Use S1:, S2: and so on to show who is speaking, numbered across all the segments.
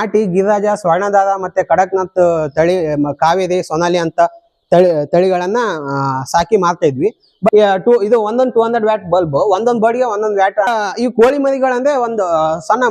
S1: ನಾಟಿ ಗಿರಿರಾಜ ಸ್ವರ್ಣದಾರ ಮತ್ತೆ ಕಡಕ್ನಾಥ್ ತಳಿ ಕಾವೇರಿ ಸೊನಾಲಿ ಅಂತ ತಳಿಗಳನ್ನ ಸಾಕಿ ಮಾರ್ತಾ ಇದ್ವಿ. ಇದು ಒಂದೊಂದು 200 ವ್ಯಾಟ್ ಬಲ್ಬ್, ಒಂದೊಂದು ಬಡಿಗೆ ಒಂದೊಂದು ವ್ಯಾಟ್. ಈ ಕೋಳಿ ಮರಿಗಳಂದ್ರೆ ಒಂದು ಸಣ್ಣ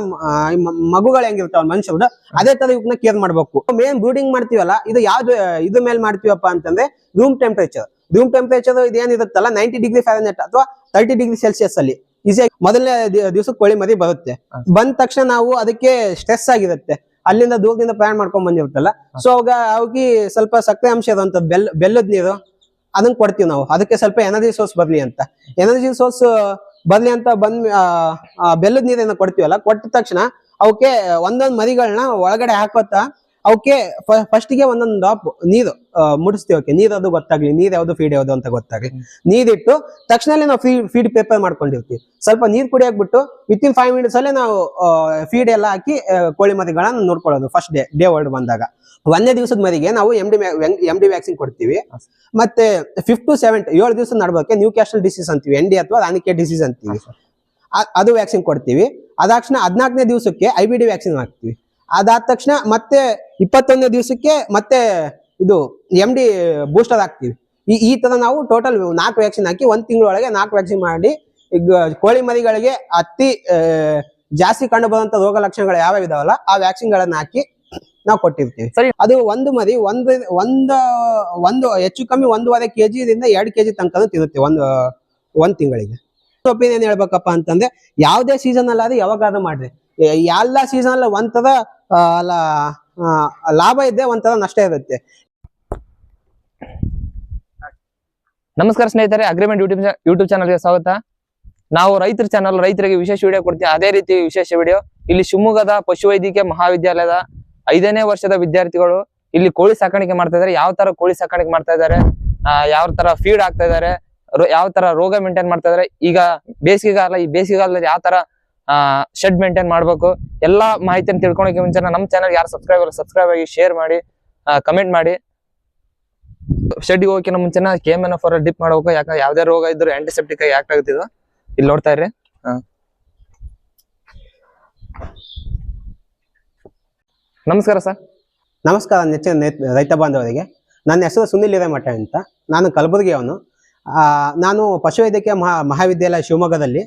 S1: ಮಗುಗಳು ಹೆಂಗಿರ್ತಾವ ಮನುಷ್ಯರು, ಅದೇ ತರ ಇವನ್ನ ಕೇರ್ ಮಾಡ್ಬೇಕು. ಮೇನ್ ಬ್ರೂಡಿಂಗ್ ಮಾಡ್ತೀವಲ್ಲ, ಇದು ಯಾವ್ದು ಇದ್ರ ಮೇಲೆ ಮಾಡ್ತೀವಪ್ಪ ಅಂತಂದ್ರೆ ರೂಮ್ ಟೆಂಪರೇಚರ್ ಇದೇನಿರುತ್ತಲ್ಲ 90 ಡಿಗ್ರಿ ಫ್ಯಾರನ್ಹೀಟ್ ಅಥವಾ 30 ಡಿಗ್ರಿ ಸೆಲ್ಸಿಯಸ್ ಅಲ್ಲಿ ಈಸಿಯಾಗಿ ಮೊದಲನೇ ದಿವಸಕ್ಕೆ ಕೋಳಿ ಮರಿ ಬರುತ್ತೆ. ಬಂದ ತಕ್ಷಣ ನಾವು ಅದಕ್ಕೆ ಸ್ಟ್ರೆಸ್ ಆಗಿರುತ್ತೆ, ಅಲ್ಲಿಂದ ದೂರದಿಂದ ಪ್ರಯಾಣ ಮಾಡ್ಕೊಂಡ್ ಬಂದಿರುತ್ತಲ್ಲ. ಸೊ ಅವಾಗ ಸ್ವಲ್ಪ ಸಕ್ಕರೆ ಅಂಶ ಇರುವಂತದ್ದು ಬೆಲ್ಲದ ನೀರು ಅದನ್ನ ಕೊಡ್ತೀವಿ ನಾವು. ಅದಕ್ಕೆ ಸ್ವಲ್ಪ ಎನರ್ಜಿ ಸೋರ್ಸ್ ಬರ್ಲಿ ಅಂತ ಬೆಲ್ಲದ ನೀರನ್ನ ಕೊಡ್ತೀವಲ್ಲ. ಕೊಟ್ಟ ತಕ್ಷಣ ಅವಕ್ಕೆ ಒಂದೊಂದ್ ಮರಿಗಳನ್ನ ಒಳಗಡೆ ಹಾಕೋತಾ ಅವಕ್ಕೆ ಫಸ್ಟಿಗೆ ಒಂದೊಂದು ಡ್ರಾಪ್ ನೀರು ಮುಡಿಸ್ತೀವಿ. ಅವಕ್ಕೆ ನೀರ್ ಅದು ಗೊತ್ತಾಗ್ಲಿ, ನೀರ್ ಯಾವ್ದು ಫೀಡ್ ಯಾವ್ದು ಅಂತ ಗೊತ್ತಾಗ್ಲಿ. ನೀರಿಟ್ಟು ತಕ್ಷಣಲ್ಲೇ ನಾವು ಫೀಡ್ ಪ್ರಿಪೇರ್ ಮಾಡ್ಕೊಂಡಿರ್ತೀವಿ. ಸ್ವಲ್ಪ ನೀರ್ ಕುಡಿಯಾಕ್ಬಿಟ್ಟು ವಿತಿನ್ 5 minutes ಅಲ್ಲೇ ನಾವು ಫೀಡ್ ಎಲ್ಲ ಹಾಕಿ ಕೋಳಿ ಮರಿಗಳನ್ನ ನೋಡ್ಕೊಳ್ಳೋದು. ಫಸ್ಟ್ ಡೇ ವರ್ಲ್ಡ್ ಬಂದಾಗ 1ನೇ ದಿವಸದ ಮರಿಗೆ ನಾವು ಎಂ ಡಿ ವ್ಯಾಕ್ಸಿನ್ ಕೊಡ್ತೀವಿ. ಮತ್ತೆ 5 to 7 ದಿವಸ ನಡ್ಬೋಕೆ ನ್ಯೂ ಕ್ಯಾಸ್ಟಲ್ ಡಿಸೀಸ್ ಅಂತೀವಿ, ND ಅಥವಾ ರಾನಿಕೆಟ್ ಡಿಸೀಸ್ ಅಂತೀವಿ, ಅದು ವ್ಯಾಕ್ಸಿನ್ ಕೊಡ್ತೀವಿ. ಅದಾಕ್ಷಣ 14ನೇ ದಿವಸಕ್ಕೆ IBD ವ್ಯಾಕ್ಸಿನ್ ಹಾಕ್ತಿವಿ. ಅದಾದ ತಕ್ಷಣ ಮತ್ತೆ 21ನೇ ದಿವಸಕ್ಕೆ ಮತ್ತೆ ಇದು MD ಬೂಸ್ಟರ್ ಹಾಕ್ತಿವಿ. ಈ ತರ ನಾವು ಟೋಟಲ್ 4 ವ್ಯಾಕ್ಸಿನ್ ಹಾಕಿ 1 ತಿಂಗಳೊಳಗೆ 4 ವ್ಯಾಕ್ಸಿನ್ ಮಾಡಿ ಈಗ ಕೋಳಿ ಮರಿಗಳಿಗೆ ಅತಿ ಜಾಸ್ತಿ ಕಂಡು ಬರುವಂತ ರೋಗ ಲಕ್ಷಣಗಳು ಯಾವ್ಯಾವ ಇದಾವಲ್ಲ ಆ ವ್ಯಾಕ್ಸಿನ್ ಗಳನ್ನ ಹಾಕಿ ನಾವು ಕೊಟ್ಟಿರ್ತೀವಿ. ಸರಿ, ಅದು ಒಂದು ಮರಿ ಒಂದು ಹೆಚ್ಚು ಕಮ್ಮಿ 1.5 kg 2 kg ತನಕ ತಿರುತ್ತೆ ಒಂದ್ ತಿಂಗಳಿಗೆ. ಒಪಿನಿಯನ್ ಹೇಳ್ಬೇಕಪ್ಪ ಅಂತಂದ್ರೆ ಯಾವ್ದೇ ಸೀಸನ್ ಅಲ್ಲಾದ್ರೆ ಯಾವಾಗಾದ್ರೂ ಮಾಡ್ರಿ, ಎಲ್ಲ ಸೀಸನ್ ಅಲ್ಲ ಒಂಥರ ಲಾಭ ಇದೆ, ಒಂಥರ ನಷ್ಟ ಇರುತ್ತೆ.
S2: ನಮಸ್ಕಾರ ಸ್ನೇಹಿತರೆ, ಅಗ್ರಿಮೆಂಟ್ ಯೂಟ್ಯೂಬ್ ಚಾನಲ್ಗೆ ಸ್ವಾಗತ. ನಾವು ರೈತರ ಚಾನಲ್, ರೈತರಿಗೆ ವಿಶೇಷ ವಿಡಿಯೋ ಕೊಡ್ತೀವಿ. ಅದೇ ರೀತಿ ವಿಶೇಷ ವಿಡಿಯೋ ಇಲ್ಲಿ ಶಿವಮೊಗ್ಗದ ಪಶುವೈದ್ಯಕೀಯ ಮಹಾವಿದ್ಯಾಲಯದ 5ನೇ ವರ್ಷದ ವಿದ್ಯಾರ್ಥಿಗಳು ಇಲ್ಲಿ ಕೋಳಿ ಸಾಕಾಣಿಕೆ ಮಾಡ್ತಾ ಇದಾರೆ. ಯಾವ ತರ ಕೋಳಿ ಸಾಕಾಣಿಕೆ ಮಾಡ್ತಾ ಇದಾರೆ, ಯಾವ ತರ ಫೀಡ್ ಆಗ್ತಾ ಇದಾರೆ, ಯಾವ ತರ ರೋಗ ಮೇಂಟೈನ್ ಮಾಡ್ತಾ ಇದಾರೆ, ಈಗ ಬೇಸಿಗೆಗಾಲ, ಈ ಬೇಸಿಗೆಗಾಲದಲ್ಲಿ ಯಾವ ತರ ಶೆಡ್ ಮೇಂಟೈನ್ ಮಾಡ್ಬೇಕು, ಎಲ್ಲಾ ಮಾಹಿತಿಯನ್ನು ತಿಳ್ಕೊಳಕ್ಕೆ ಮುಂಚೆ ನಮ್ಮ ಚಾನಲ್ ಯಾರು ಸಬ್ಸ್ಕ್ರೈಬ್ ಆಗಿ ಶೇರ್ ಮಾಡಿ, ಕಮೆಂಟ್ ಮಾಡಿ. ಶೆಡ್ ಹೋಗೋಕಿನ ಮುಂಚೆನ KMNF ಡಿಪ್ ಮಾಡ್ಬೇಕು. ಯಾಕಂದ್ರೆ ಯಾವ್ದೇ ರೋಗ ಇದ್ರು ಆಂಟಿಸೆಪ್ಟಿಕ್ ಆಗಿ ಆಕ್ಟ್ ಆಗುತ್ತಿದ್ದು. ಇಲ್ಲಿ ನೋಡ್ತಾ ಇರ್ರಿ. ನಮಸ್ಕಾರ ಸರ್.
S1: ನಮಸ್ಕಾರ ನೆಚ್ಚಿನ ರೈತ ಬಾಂಧವರಿಗೆ. ನನ್ನ ಹೆಸರು ಸುನಿಲ್ ಹಿರೇಮಠ ಅಂತ. ನಾನು ಕಲಬುರಗಿಯವನು. ನಾನು ಪಶುವೈದ್ಯಕೀಯ ಮಹಾವಿದ್ಯಾಲಯ ಶಿವಮೊಗ್ಗದಲ್ಲಿ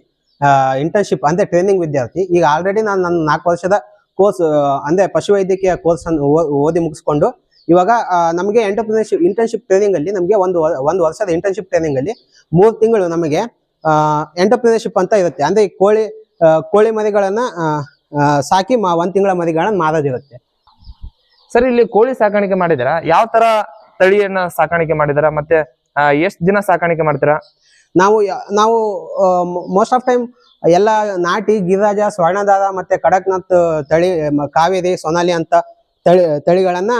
S1: ಇಂಟರ್ನ್ಶಿಪ್ ಅಂದ್ರೆ ಟ್ರೈನಿಂಗ್ ವಿದ್ಯಾರ್ಥಿ. ಈಗ ಆಲ್ರೆಡಿ ನಾನು ನನ್ನ 4 ವರ್ಷದ ಕೋರ್ಸ್ ಅಂದ್ರೆ ಪಶುವೈದ್ಯಕೀಯ ಕೋರ್ಸ್ ಅನ್ನು ಓದಿ ಮುಗಿಸ್ಕೊಂಡು ಇವಾಗ ನಮಗೆ ಇಂಟರ್ನ್ಶಿಪ್ ಟ್ರೈನಿಂಗ್ ಅಲ್ಲಿ ನಮಗೆ ಒಂದು ವರ್ಷದ ಇಂಟರ್ನ್ಶಿಪ್ ಟ್ರೈನಿಂಗ್ ಅಲ್ಲಿ 3 ತಿಂಗಳು ನಮಗೆ ಎಂಟರ್ಪ್ರಿನರ್ಶಿಪ್ ಅಂತ ಇರುತ್ತೆ. ಅಂದ್ರೆ ಕೋಳಿ ಮರಿಗಳನ್ನ ಸಾಕಿ 1 ತಿಂಗಳ ಮರಿಗಳನ್ನ ಮಾರೋದಿರುತ್ತೆ.
S2: ಸರ್, ಇಲ್ಲಿ ಕೋಳಿ ಸಾಕಾಣಿಕೆ ಮಾಡಿದಿರ, ಯಾವ ತರ ತಳಿಯನ್ನ ಸಾಕಾಣಿಕೆ ಮಾಡಿದಾರ, ಮತ್ತೆ ಎಷ್ಟ್ ದಿನ ಸಾಕಾಣಿಕೆ ಮಾಡ್ತೀರಾ?
S1: ನಾವು ಮೋಸ್ಟ್ ಆಫ್ ಟೈಮ್ ಎಲ್ಲ ನಾಟಿ ಗಿರಿರಾಜ ಸ್ವರ್ಣದಾರ ಮತ್ತೆ ಕಡಕ್ನಾಥ್ ತಳಿ ಕಾವೇರಿ ಸೊನಾಲಿ ಅಂತ ತಳಿಗಳನ್ನ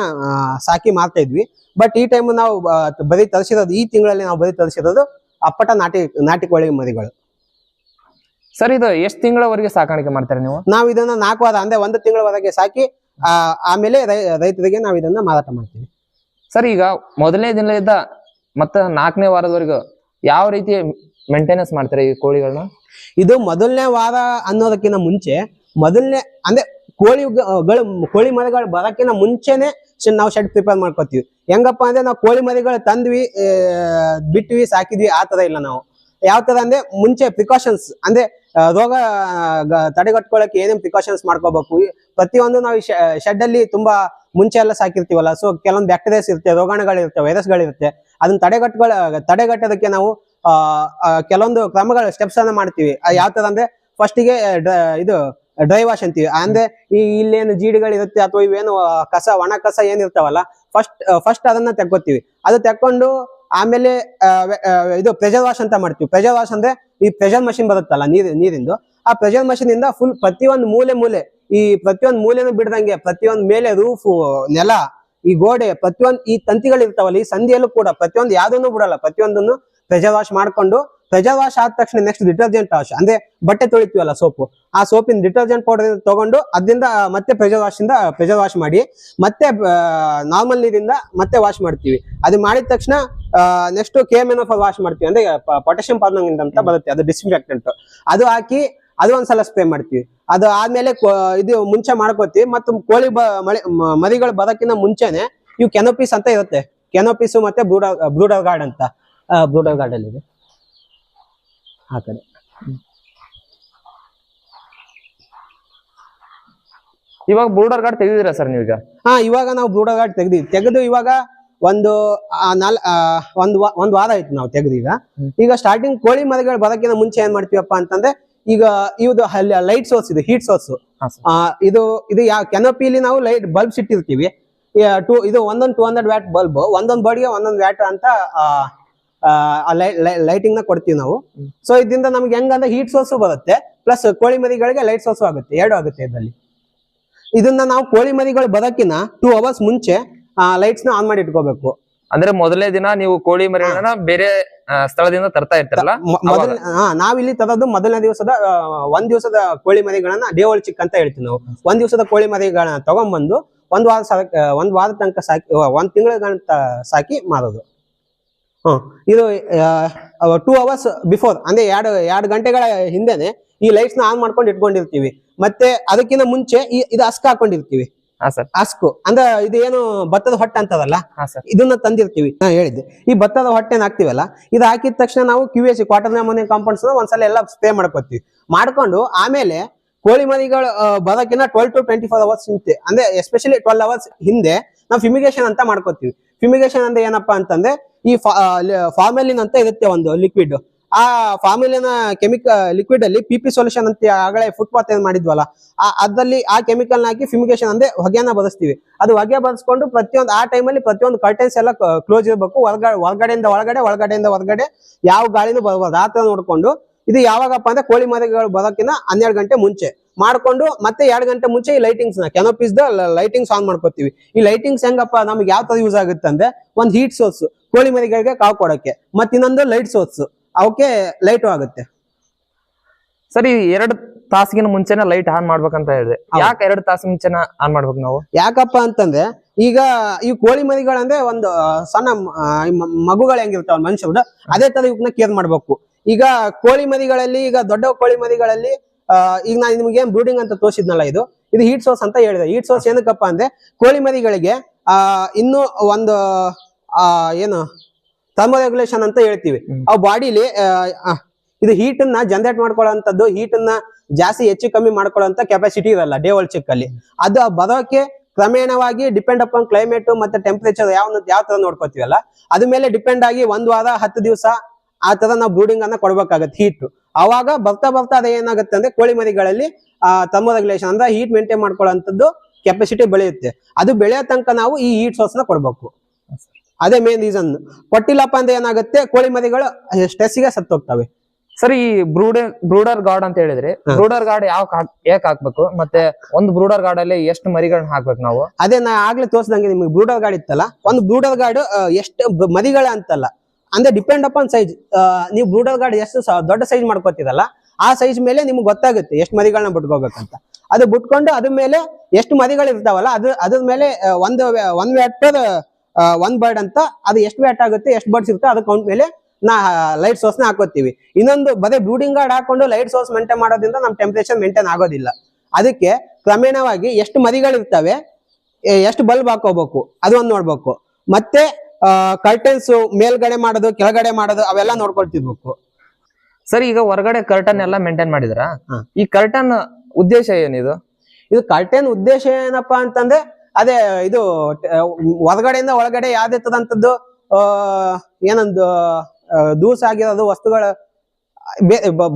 S1: ಸಾಕಿ ಮಾರ್ತಾ ಇದ್ವಿ. ಬಟ್ ಈ ಟೈಮ್ ನಾವು ಬರೀ ತರಿಸಿರೋದು, ಈ ತಿಂಗಳಲ್ಲಿ ನಾವು ಬರೀ ತರಿಸಿರೋದು ಅಪ್ಪಟ ನಾಟಿ ಕೋಳಿ ಮರಿಗಳು.
S2: ಸರ್, ಇದು ಎಷ್ಟ್ ತಿಂಗಳವರೆಗೆ ಸಾಕಾಣಿಕೆ ಮಾಡ್ತಾರೆ ನೀವು?
S1: ನಾವು ಇದನ್ನ 4 ವಾರ ಅಂದ್ರೆ 1 ತಿಂಗಳವರೆಗೆ ಸಾಕಿ ಆಮೇಲೆ ರೈತರಿಗೆ ನಾವು ಇದನ್ನ ಮಾರಾಟ ಮಾಡ್ತೀವಿ.
S2: ಸರ್, ಈಗ ಮೊದಲನೇ ದಿನದಿಂದ ಮತ್ತೆ 4ನೇ ವಾರದವರೆಗೂ ಯಾವ ರೀತಿ ಮೇಂಟೆನೆನ್ಸ್ ಮಾಡ್ತಾರೆ ಈ ಕೋಳಿಗಳನ್ನ?
S1: ಇದು ಮೊದಲನೇ ವಾರ ಅನ್ನೋದಕ್ಕಿಂತ ಮುಂಚೆ ಅಂದ್ರೆ ಕೋಳಿ ಮರಿಗಳು ಬರಕ್ಕಿಂತ ಮುಂಚೆನೆ ನಾವು ಶೆಡ್ ಪ್ರಿಪೇರ್ ಮಾಡ್ಕೋತೀವಿ. ಹೆಂಗಪ್ಪ ಅಂದ್ರೆ ನಾವು ಕೋಳಿ ಮರಿಗಳು ತಂದ್ವಿ, ಬಿಟ್ವಿ, ಸಾಕಿದ್ವಿ, ಆ ತರ ಇಲ್ಲ. ನಾವು ಯಾವ ತರ ಅಂದ್ರೆ ಮುಂಚೆ ಪ್ರಿಕಾಷನ್ಸ್ ಅಂದ್ರೆ ರೋಗ ತಡೆಗಟ್ಕೊಳ್ಳಕ್ಕೆ ಏನೇನ್ ಪ್ರಿಕಾಷನ್ಸ್ ಮಾಡ್ಕೋಬೇಕು ಪ್ರತಿಯೊಂದು ನಾವು ಶೆಡ್ ಅಲ್ಲಿ ತುಂಬಾ ಮುಂಚೆ ಎಲ್ಲ ಸಾಕಿರ್ತೀವಲ್ಲ. ಸೊ ಕೆಲವೊಂದು ಬ್ಯಾಕ್ಟೀರಿಯಾಸ್ ಇರುತ್ತೆ, ರೋಗಾಣುಗಳಿರುತ್ತೆ, ವೈರಸ್ಗಳಿರುತ್ತೆ. ಅದನ್ನ ತಡೆಗಟ್ಟೋದಕ್ಕೆ ನಾವು ಕೆಲವೊಂದು ಕ್ರಮಗಳ ಸ್ಟೆಪ್ಸ್ ಅನ್ನ ಮಾಡ್ತೀವಿ. ಯಾವ ತರ ಅಂದ್ರೆ ಫಸ್ಟಿಗೆ ಇದು ಡ್ರೈ ವಾಶ್ ಅಂತೀವಿ. ಅಂದ್ರೆ ಇಲ್ಲೇನು ಜೀಡಿಗಳಿರುತ್ತೆ ಅಥವಾ ಇವೇನು ಒಣ ಕಸ ಏನಿರ್ತಾವಲ್ಲ, ಫಸ್ಟ್ ಅದನ್ನ ತೆಕ್ಕೋತೀವಿ. ಅದು ತೆಕ್ಕೊಂಡು ಆಮೇಲೆ ಇದು ಪ್ರೆಷರ್ ವಾಶ್ ಅಂತ ಮಾಡ್ತೀವಿ. ಪ್ರೆಷರ್ ವಾಶ್ ಅಂದ್ರೆ ಈ ಪ್ರೆಷರ್ ಮಷಿನ್ ಬರುತ್ತಲ್ಲ ನೀರಿಂದು, ಆ ಪ್ರೆಷರ್ ಮಷಿನ್ ಇಂದ ಫುಲ್ ಪ್ರತಿಯೊಂದು ಪ್ರತಿಯೊಂದು ಮೂಲೆನೂ ಬಿಡದಂಗೆ ಪ್ರತಿಯೊಂದು ಮೇಲೆ ರೂಫ್, ನೆಲ, ಈ ಗೋಡೆ, ಪ್ರತಿಯೊಂದು ಈ ತಂತಿಗಳು ಇರ್ತಾವಲ್ಲ, ಈ ಸಂಧಿಯಲ್ಲೂ ಕೂಡ ಪ್ರತಿಯೊಂದು ಯಾವ್ದನ್ನು ಬಿಡಲ್ಲ, ಪ್ರತಿಯೊಂದನ್ನು ಪ್ರೆಷರ್ ವಾಶ್ ಮಾಡ್ಕೊಂಡು, ಪ್ರೆಷರ್ ವಾಶ್ ಆದ ತಕ್ಷಣ ನೆಕ್ಸ್ಟ್ ಡಿಟರ್ಜೆಂಟ್ ವಾಶ್ ಅಂದ್ರೆ ಬಟ್ಟೆ ತೊಳಿತೀವಲ್ಲ ಸೋಪು, ಆ ಸೋಪಿನ ಡಿಟರ್ಜೆಂಟ್ ಪೌಡರ್ ತಗೊಂಡು ಅದರಿಂದ ಮತ್ತೆ ಪ್ರೆಷರ್ ವಾಶ್ ಮಾಡಿ ಮತ್ತೆ ನಾರ್ಮಲ್ ನೀರಿಂದ ಮತ್ತೆ ವಾಶ್ ಮಾಡ್ತೀವಿ. ಅದು ಮಾಡಿದ ತಕ್ಷಣ ನೆಕ್ಸ್ಟ್ KMNF ವಾಶ್ ಮಾಡ್ತೀವಿ. ಅಂದ್ರೆ ಪೊಟ್ಯಾಷಿಯಂ ಪರ್ಮಾಂಗನೇಟ್ ಅಂತ ಬರುತ್ತೆ, ಅದು ಡಿಸ್ಇನ್ಫೆಕ್ಟೆಂಟ್. ಅದು ಹಾಕಿ ಅದು ಒಂದ್ಸಲ ಸ್ಪ್ರೇ ಮಾಡ್ತೀವಿ. ಅದು ಆದ್ಮೇಲೆ ಇದು ಮುಂಚೆ ಮಾಡ್ಕೋತೀವಿ. ಮತ್ತು ಕೋಳಿ ಮರಿಗಳು ಬರೋಕ್ಕಿಂತ ಮುಂಚೆನೆ ಇವು ಕೆನೋಪೀಸ್ ಅಂತ ಇರುತ್ತೆ. ಕೆನೋಪೀಸ್ ಮತ್ತೆ ಬ್ರೂಡರ್ ಗಾರ್ಡ್ ಅಂತ ಬ್ರೂಡರ್ ಗಾರ್ಡ್ ಅಲ್ಲಿ ಇದೆ ಆ ಕಡೆ.
S2: ಇವಾಗ ಬ್ರೂಡರ್ ಗಾರ್ಡ್ ತೆಗೆದಿರಾ ಸರ್ ನೀವೀಗ?
S1: ಇವಾಗ ನಾವು ಬ್ರೂಡರ್ ಗಾರ್ಡ್ ತೆಗೆದು ಇವಾಗ ಒಂದು ವಾರ ಆಯ್ತು ನಾವು ತೆಗೆದು. ಈಗ ಸ್ಟಾರ್ಟಿಂಗ್ ಕೋಳಿ ಮರಿಗಳು ಬರೋಕ್ಕಿಂತ ಮುಂಚೆ ಏನ್ ಮಾಡ್ತೀವಪ್ಪ ಅಂತಂದ್ರೆ, ಈಗ ಇದು ಲೈಟ್ ಸೋರ್ಸ್ ಇದೆ, ಹೀಟ್ ಸೋರ್ಸ್. ಇದು ಯಾವ ಕೆನೋಪಿಲಿ ನಾವು ಲೈಟ್ ಬಲ್ಬ್ಸ್ ಇಟ್ಟಿರ್ತೀವಿ. ಇದು 200 ವ್ಯಾಟ್ ಬಲ್ಬ್, ಒಂದೊಂದು ಬರ್ಡ್ಗೆ 1 ವ್ಯಾಟ್ ಅಂತ ಲೈಟಿಂಗ್ ನ ಕೊಡ್ತೀವಿ ನಾವು. ಸೊ ಇದರಿಂದ ನಮ್ಗೆ ಹೆಂಗಂದ್ರೆ ಹೀಟ್ ಸೋರ್ಸ್ ಬರುತ್ತೆ, ಪ್ಲಸ್ ಕೋಳಿ ಮರಿಗಳಿಗೆ ಲೈಟ್ ಸೋರ್ಸ್ ಆಗುತ್ತೆ, 2 ಆಗುತ್ತೆ ಇದರಲ್ಲಿ. ಇದನ್ನ ನಾವು ಕೋಳಿ ಮರಿಗಳು ಬರೋಕ್ಕಿಂತ 2 ಅವರ್ಸ್ ಮುಂಚೆ ಲೈಟ್ಸ್ ನ ಆನ್ ಮಾಡಿ ಇಟ್ಕೋಬೇಕು.
S2: ಅಂದ್ರೆ ಮೊದಲನೇ ದಿನ ನೀವು ಕೋಳಿ ಮರಿಗಳನ್ನ ಬೇರೆ ಸ್ಥಳದಿಂದ ತರ್ತಾ ಇರ್ತಾರಲ್ಲ,
S1: ನಾವಿಲ್ಲಿ ತರೋದು ಮೊದಲನೇ ದಿವಸದ 1 ದಿವಸದ ಕೋಳಿ ಮರಿಗಳನ್ನ ಡೇ ಓಲ್ಡ್ ಚಿಕ್ ಅಂತ ಹೇಳ್ತೀವಿ ನಾವು. 1 ದಿವಸದ ಕೋಳಿ ಮರಿಗಳನ್ನ ತಗೊಂಡ್ಬಂದು 1 ವಾರ ತನಕ ಸಾಕಿ, 1 ತಿಂಗಳ ಸಾಕಿ ಮಾರೋದು. ಇದು 2 ಅವರ್ಸ್ ಬಿಫೋರ್, ಅಂದ್ರೆ 2 ಗಂಟೆಗಳ ಹಿಂದೆನೆ ಈ ಲೈಟ್ಸ್ ನ ಆನ್ ಮಾಡ್ಕೊಂಡು ಇಟ್ಕೊಂಡಿರ್ತೀವಿ. ಮತ್ತೆ ಅದಕ್ಕಿಂತ ಮುಂಚೆ ಇದು ಅಸ್ಕ್ ಹಾಕೊಂಡಿರ್ತೀವಿ. ಅಸ್ಕು ಅಂದ್ರೆ ಇದು ಏನು ಭತ್ತದ ಹೊಟ್ಟೆ ಅಂತದಲ್ಲ, ಇದನ್ನ ತಂದಿರ್ತೀವಿ. ಹೇಳಿದ್ದೆ, ಈ ಭತ್ತದ ಹೊಟ್ಟೆನ ಹಾಕ್ತಿವಲ್ಲ, ಇದು ಹಾಕಿದ ತಕ್ಷಣ ನಾವು QAC ಕ್ವಾಟರ್ನ ಅಮೋನಿಯಂ ಕಾಂಪೌಂಡ್ಸ್ ಒಂದ್ಸಲ ಎಲ್ಲ ಸ್ಪ್ರೇ ಮಾಡ್ಕೊತೀವಿ. ಮಾಡ್ಕೊಂಡು ಆಮೇಲೆ ಕೋಳಿ ಮರಿಗಳು ಬರೋಕಿನ 12 to 24 ಅವರ್ಸ್ ಹಿಂದೆ, ಅಂದ್ರೆ ಎಸ್ಪೆಷಲಿ 12 ಅವರ್ಸ್ ಹಿಂದೆ ನಾವು ಫಿಮಿಗೇಷನ್ ಅಂತ ಮಾಡ್ಕೋತೀವಿ. ಫಿಮಿಗೇಷನ್ ಅಂದ್ರೆ ಏನಪ್ಪಾ ಅಂತಂದ್ರೆ, ಈ ಫಾರ್ಮೆಲಿನ್ ಅಂತ ಇರುತ್ತೆ ಒಂದು ಲಿಕ್ವಿಡ್. ಆ ಫಾರ್ಮುಲಿನ ಲಿಕ್ವಿಡ್ ಅಲ್ಲಿ PP ಸೊಲ್ಯೂಷನ್ ಅಂತ ಆಗಲೇ ಫುಟ್ಪಾತ್ ಏನ್ ಮಾಡಿದ್ವಲ್ಲ, ಅದ್ರಲ್ಲಿ ಆ ಕೆಮಿಕಲ್ ಹಾಕಿ ಫಿಮಿಗೇಷನ್ ಅಂದ್ರೆ ಹೊಗೆನ ಬದಸ್ತೀವಿ. ಅದು ಹೊಗೆ ಬದಸ್ಕೊಂಡು ಪ್ರತಿಯೊಂದು ಆ ಟೈಮಲ್ಲಿ ಪ್ರತಿಯೊಂದು ಕರ್ಟನ್ಸ್ ಎಲ್ಲ ಕ್ಲೋಸ್ ಇರಬೇಕು. ಒಳಗಡೆಯಿಂದ ಹೊರಗಡೆ ಯಾವ ಗಾಳಿನೂ ಬರ್ಬಾರ್ದು, ಆ ತರ ನೋಡ್ಕೊಂಡು. ಇದು ಯಾವಾಗಪ್ಪ ಅಂದ್ರೆ ಕೋಳಿ ಮರಿಗಳು ಬರೋಕಿನ 12 ಗಂಟೆ ಮುಂಚೆ ಮಾಡ್ಕೊಂಡು, ಮತ್ತೆ 2 ಗಂಟೆ ಮುಂಚೆ ಈ ಲೈಟಿಂಗ್ಸ್ ನ ಕೆನೋಪೀಸ್ ಲೈಟಿಂಗ್ಸ್ ಆನ್ ಮಾಡ್ಕೋತೀವಿ. ಈ ಲೈಟಿಂಗ್ಸ್ ಹೆಂಗಪ್ಪ ನಮ್ಗೆ ಯಾವ ತರ ಯೂಸ್ ಆಗುತ್ತೆ ಅಂದ್ರೆ, ಒಂದು ಹೀಟ್ ಸೋರ್ಸ್ ಕೋಳಿ ಮರಿಗಳಿಗೆ ಕಾವು ಕೊಡಕ್ಕೆ, ಮತ್ತೆ ಇನ್ನೊಂದು ಲೈಟ್ ಸೋರ್ಸ್ ಅವಕ್ಕೆ ಲೈಟ್ ಆಗುತ್ತೆ.
S2: ಸರಿ, 2 ತಾಸಿಗಿನ ಮುಂಚೆನೆ ಲೈಟ್ ಆನ್ ಮಾಡ್ಬೇಕಂತ ಹೇಳಿದೆ. ಯಾಕೆ 2 ತಾಸು ಮುಂಚೆನ ಆನ್ ಮಾಡ್ಬೇಕು ನಾವು?
S1: ಯಾಕಪ್ಪ ಅಂತಂದ್ರೆ, ಈಗ ಈ ಕೋಳಿ ಮರಿಗಳಂದ್ರೆ ಒಂದು ಸಣ್ಣ ಮಗುಗಳು ಹೆಂಗಿರ್ತಾವ ಮನುಷ್ಯರು, ಅದೇ ತರ ಇವನ್ನ ಕೇರ್ ಮಾಡ್ಬೇಕು. ಈಗ ಕೋಳಿ ಮರಿಗಳಲ್ಲಿ, ಈಗ ದೊಡ್ಡ ಕೋಳಿ ಮರಿಗಳಲ್ಲಿ ಈಗ ನಾನು ನಿಮ್ಗೆ ಏನ್ ಬ್ರೂಡಿಂಗ್ ಅಂತ ತೋರಿಸಿದ್ನಲ್ಲ, ಇದು ಹೀಟ್ ಸೋರ್ಸ್ ಅಂತ ಹೇಳಿದೆ. ಹೀಟ್ ಸೋರ್ಸ್ ಏನಕ್ಕಪ್ಪ ಅಂದ್ರೆ, ಕೋಳಿ ಮರಿಗಳಿಗೆ ಇನ್ನು ಒಂದು ಏನು ಥರ್ಮೋರೆಗ್ಯುಲೇಷನ್ ಅಂತ ಹೇಳ್ತೀವಿ. ಅವ್ ಬಾಡಿಲಿ ಇದು ಹೀಟ್ ಅನ್ನ ಜನರೇಟ್ ಮಾಡ್ಕೊಳ್ಳೋಂಥದ್ದು, ಹೀಟ್ ಅನ್ನ ಜಾಸ್ತಿ ಹೆಚ್ಚು ಕಮ್ಮಿ ಮಾಡ್ಕೊಳ್ಳೋಂಥ ಕೆಪಾಸಿಟಿ ಇರಲ್ಲ ಡೇ ಓಲ್ಡ್ ಚಿಕ್ ಅಲ್ಲಿ. ಅದು ಬರೋಕೆ ಕ್ರಮೇಣವಾಗಿ ಡಿಪೆಂಡ್ ಅಪಾನ್ ಕ್ಲೈಮೇಟ್ ಮತ್ತೆ ಟೆಂಪರೇಚರ್ ಯಾವ ತರ ನೋಡ್ಕೋತೀವಲ್ಲ, ಅದ್ರ ಮೇಲೆ ಡಿಪೆಂಡ್ ಆಗಿ 1 ವಾರ 10 ದಿವಸ ಆ ತರ ನಾವು ಬ್ರೂಡಿಂಗ್ ಅನ್ನ ಕೊಡ್ಬೇಕಾಗತ್ತೆ ಹೀಟ್. ಅವಾಗ ಬರ್ತಾ ಅದ ಏನಾಗುತ್ತೆ ಅಂದ್ರೆ, ಕೋಳಿ ಮರಿಗಳಲ್ಲಿ ಥರ್ಮೋರೆಗ್ಯುಲೇಷನ್ ಅಂದ್ರೆ ಹೀಟ್ ಮೇಂಟೈನ್ ಮಾಡ್ಕೊಳ್ಳೋಂಥದ್ದು ಕೆಪಾಸಿಟಿ ಬೆಳೆಯುತ್ತೆ. ಅದು ಬೆಳೆಯೋ ತನಕ ನಾವು ಈ ಹೀಟ್ ಸೋರ್ಸ್ ನ ಕೊಡ್ಬೇಕು. ಅದೇ ಮೇನ್ ರೀಸನ್. ಕೊಟ್ಟಿಲ್ಲಪ್ಪ ಅಂದ್ರೆ ಏನಾಗುತ್ತೆ, ಕೋಳಿ ಮರಿಗಳು ಸ್ಟ್ರೆಸ್ಗೆ ಸತ್ತೋಗ್ತವೆ.
S2: ಸರಿ, ಬ್ರೂಡರ್ ಗಾರ್ಡ್ ಅಂತ ಹೇಳಿದ್ರೆ, ಬ್ರೂಡರ್ ಗಾರ್ಡ್ ಯಾಕೆ ಹಾಕ್ಬೇಕು, ಮತ್ತೆ ಒಂದು ಬ್ರೂಡರ್ ಗಾರ್ಡ್ ಅಲ್ಲಿ ಎಷ್ಟು ಮರಿಗಳನ್ನ ಹಾಕ್ಬೇಕು ನಾವು?
S1: ಅದೇ ನಾ ಆಗ್ಲೇ ತೋರ್ಸ್ದಂಗೆ ನಿಮ್ಗೆ ಬ್ರೂಡರ್ ಗಾರ್ಡ್ ಇತ್ತಲ್ಲ, ಒಂದು ಬ್ರೂಡರ್ ಗಾರ್ಡ್ ಎಷ್ಟು ಮರಿಗಳ ಅಂತಲ್ಲ, ಅಂದ್ರೆ ಡಿಪೆಂಡ್ ಅಪಾನ್ ಸೈಜ್. ನೀವು ಬ್ರೂಡರ್ ಗಾರ್ಡ್ ಎಷ್ಟು ದೊಡ್ಡ ಸೈಜ್ ಮಾಡ್ಕೋತಿರಲ್ಲ, ಆ ಸೈಜ್ ಮೇಲೆ ನಿಮ್ಗೆ ಗೊತ್ತಾಗುತ್ತೆ ಎಷ್ಟು ಮರಿಗಳನ್ನ ಬಿಟ್ಕೋಬೇಕಂತ. ಅದು ಬಿಟ್ಕೊಂಡು ಅದ್ರ ಮೇಲೆ ಎಷ್ಟು ಮರಿಗಳು ಇರ್ತಾವಲ್ಲ, ಅದ್ರ ಮೇಲೆ ಒನ್ ವ್ಯಾಟ್ ಪರ್ 1 ಬರ್ಡ್ ಅಂತ, ಅದು ಎಷ್ಟು ವ್ಯಾಟ್ ಆಗುತ್ತೆ, ಎಷ್ಟು ಬರ್ಡ್ಸ್ ಇರುತ್ತೆ, ಅದು ಕೌಂಟ್ ಮೇಲೆ ಲೈಟ್ ಸೋರ್ಸ್ ನ ಹಾಕೋತೀವಿ. ಇನ್ನೊಂದು ಬರೀ ಬ್ರೂಡಿಂಗ್ ಗಾರ್ಡ್ ಹಾಕೊಂಡು ಲೈಟ್ ಸೋರ್ಸ್ ಮೇಂಟೈನ್ ಮಾಡೋದ್ರಿಂದ ನಮ್ ಟೆಂಪರೇಚರ್ ಮೇಂಟೈನ್ ಆಗೋದಿಲ್ಲ. ಅದಕ್ಕೆ ಕ್ರಮೇಣವಾಗಿ ಎಷ್ಟು ಮರಿಗಳಿರ್ತವೆ, ಎಷ್ಟು ಬಲ್ಬ್ ಹಾಕೋಬೇಕು, ಅದು ಒಂದು ನೋಡ್ಬೇಕು. ಮತ್ತೆ ಕರ್ಟನ್ಸ್ ಮೇಲ್ಗಡೆ ಮಾಡೋದು, ಕೆಳಗಡೆ ಮಾಡೋದು, ಅವೆಲ್ಲ ನೋಡ್ಕೊಳ್ತಿರ್ಬೇಕು.
S2: ಸರಿ, ಈಗ ಹೊರಗಡೆ ಕರ್ಟನ್ ಎಲ್ಲ ಮೇಂಟೈನ್ ಮಾಡಿದ್ರ, ಈ ಕರ್ಟನ್ ಉದ್ದೇಶ ಏನಿದು?
S1: ಇದು ಕರ್ಟನ್ ಉದ್ದೇಶ ಏನಪ್ಪಾ ಅಂತಂದ್ರೆ, ಅದೇ ಇದು ಹೊರಗಡೆಯಿಂದ ಒಳಗಡೆ ಯಾವ್ದೇ ತದಂತದ್ದು ಏನೊಂದು ದೂಸ ಆಗಿರೋದು ವಸ್ತುಗಳು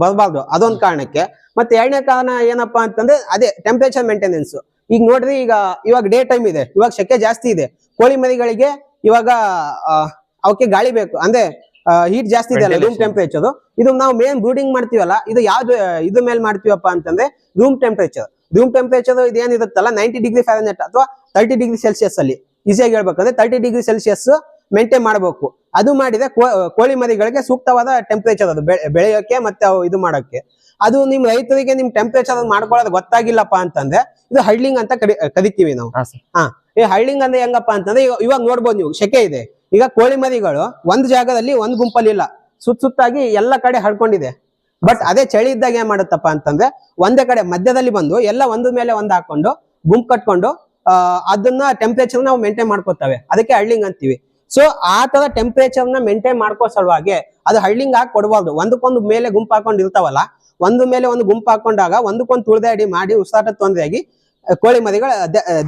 S1: ಬರಬಾರ್ದು, ಅದೊಂದು ಕಾರಣಕ್ಕೆ. ಮತ್ತೆ 2ನೇ ಕಾರಣ ಏನಪ್ಪಾ ಅಂತಂದ್ರೆ, ಅದೇ ಟೆಂಪರೇಚರ್ ಮೇಂಟೆನೆನ್ಸ್. ಈಗ ನೋಡ್ರಿ, ಇವಾಗ ಡೇ ಟೈಮ್ ಇದೆ, ಇವಾಗ ಸೆಕೆ ಜಾಸ್ತಿ ಇದೆ. ಕೋಳಿ ಮರಿಗಳಿಗೆ ಇವಾಗ ಅವಕ್ಕೆ ಗಾಳಿ ಬೇಕು, ಅಂದ್ರೆ ಹೀಟ್ ಜಾಸ್ತಿ ಇದೆ ಅಲ್ಲ, ರೂಮ್ ಟೆಂಪರೇಚರ್. ಇದು ನಾವು ಮೇನ್ ಬ್ರೂಡಿಂಗ್ ಮಾಡ್ತೀವಲ್ಲ, ಇದು ಯಾವ್ದು ಇದ್ರ ಮೇಲೆ ಮಾಡ್ತೀವಪ್ಪ ಅಂತಂದ್ರೆ ರೂಮ್ ಟೆಂಪರೇಚರ್. ಇದೇನಿರುತ್ತಲ್ಲ 90 ಡಿಗ್ರಿ ಫ್ಯಾರನ್ಹೀಟ್ ಅಥವಾ 30 ಡಿಗ್ರಿ ಸೆಲ್ಸಿಯಸ್ ಅಲ್ಲಿ, ಈಸಿಯಾಗಿ ಹೇಳ್ಬೇಕಂದ್ರೆ 30 ಡಿಗ್ರಿ ಸೆಲ್ಸಿಯಸ್ ಮೇಂಟೈನ್ ಮಾಡಬೇಕು. ಅದು ಮಾಡಿದ್ರೆ ಕೋಳಿ ಮರಿಗಳಿಗೆ ಸೂಕ್ತವಾದ ಟೆಂಪರೇಚರ್ ಅದು ಬೆಳೆಯೋಕೆ ಮತ್ತೆ ಇದು ಮಾಡೋಕೆ. ಅದು ನಿಮ್ ರೈತರಿಗೆ ನಿಮ್ ಟೆಂಪರೇಚರ್ ಮಾಡ್ಕೊಳ್ಳೋದು ಗೊತ್ತಾಗಿಲ್ಲಪ್ಪ ಅಂತಂದ್ರೆ, ಇದು ಹಳ್ಳಿಂಗ್ ಅಂತ ಕರಿತೀವಿ ನಾವು. ಈ ಹಳ್ಳಿಂಗ್ ಅಂದ್ರೆ ಹೆಂಗಪ್ಪ ಅಂತಂದ್ರೆ, ಇವಾಗ ನೋಡ್ಬೋದು ನೀವು, ಸೆಕೆ ಇದೆ. ಈಗ ಕೋಳಿ ಮರಿಗಳು ಒಂದ್ ಜಾಗದಲ್ಲಿ ಒಂದ್ ಗುಂಪಲ್ಲಿ ಇಲ್ಲ, ಸುತ್ತಾಗಿ ಎಲ್ಲ ಕಡೆ ಹರ್ಕೊಂಡಿದೆ. ಬಟ್ ಅದೇ ಚಳಿ ಇದ್ದಾಗ ಏನ್ ಮಾಡುತ್ತಪ್ಪ ಅಂತಂದ್ರೆ ಒಂದೇ ಕಡೆ ಮಧ್ಯದಲ್ಲಿ ಬಂದು ಎಲ್ಲ ಒಂದ್ರ ಮೇಲೆ ಒಂದ್ ಹಾಕೊಂಡು ಗುಂಪು ಕಟ್ಕೊಂಡು ಅದನ್ನ ಟೆಂಪರೇಚರ್ ನಾವು ಮೇಂಟೈನ್ ಮಾಡ್ಕೋತವೆ, ಅದಕ್ಕೆ ಹಳ್ಳಿಂಗ್ ಅಂತೀವಿ. ಸೊ ಆ ತರ ಟೆಂಪರೇಚರ್ ನ ಮೇಂಟೈನ್ ಮಾಡ್ಕೋ ಸಲುವಾಗಿ ಅದು ಹಳ್ಳಿಂಗ್ ಹಾಕಿ ಕೊಡಬಾರ್ದು. ಒಂದಕ್ಕೊಂದು ಮೇಲೆ ಗುಂಪು ಹಾಕೊಂಡು ಇರ್ತಾವಲ್ಲ, ಒಂದು ಮೇಲೆ ಒಂದು ಗುಂಪು ಹಾಕೊಂಡಾಗ ಒಂದಕ್ಕೊಂದು ತುಳಿದ ಅಡಿ ಮಾಡಿ ಉಸಿರಾಟ ತೊಂದರೆಯಾಗಿ ಕೋಳಿ ಮರಿಗಳು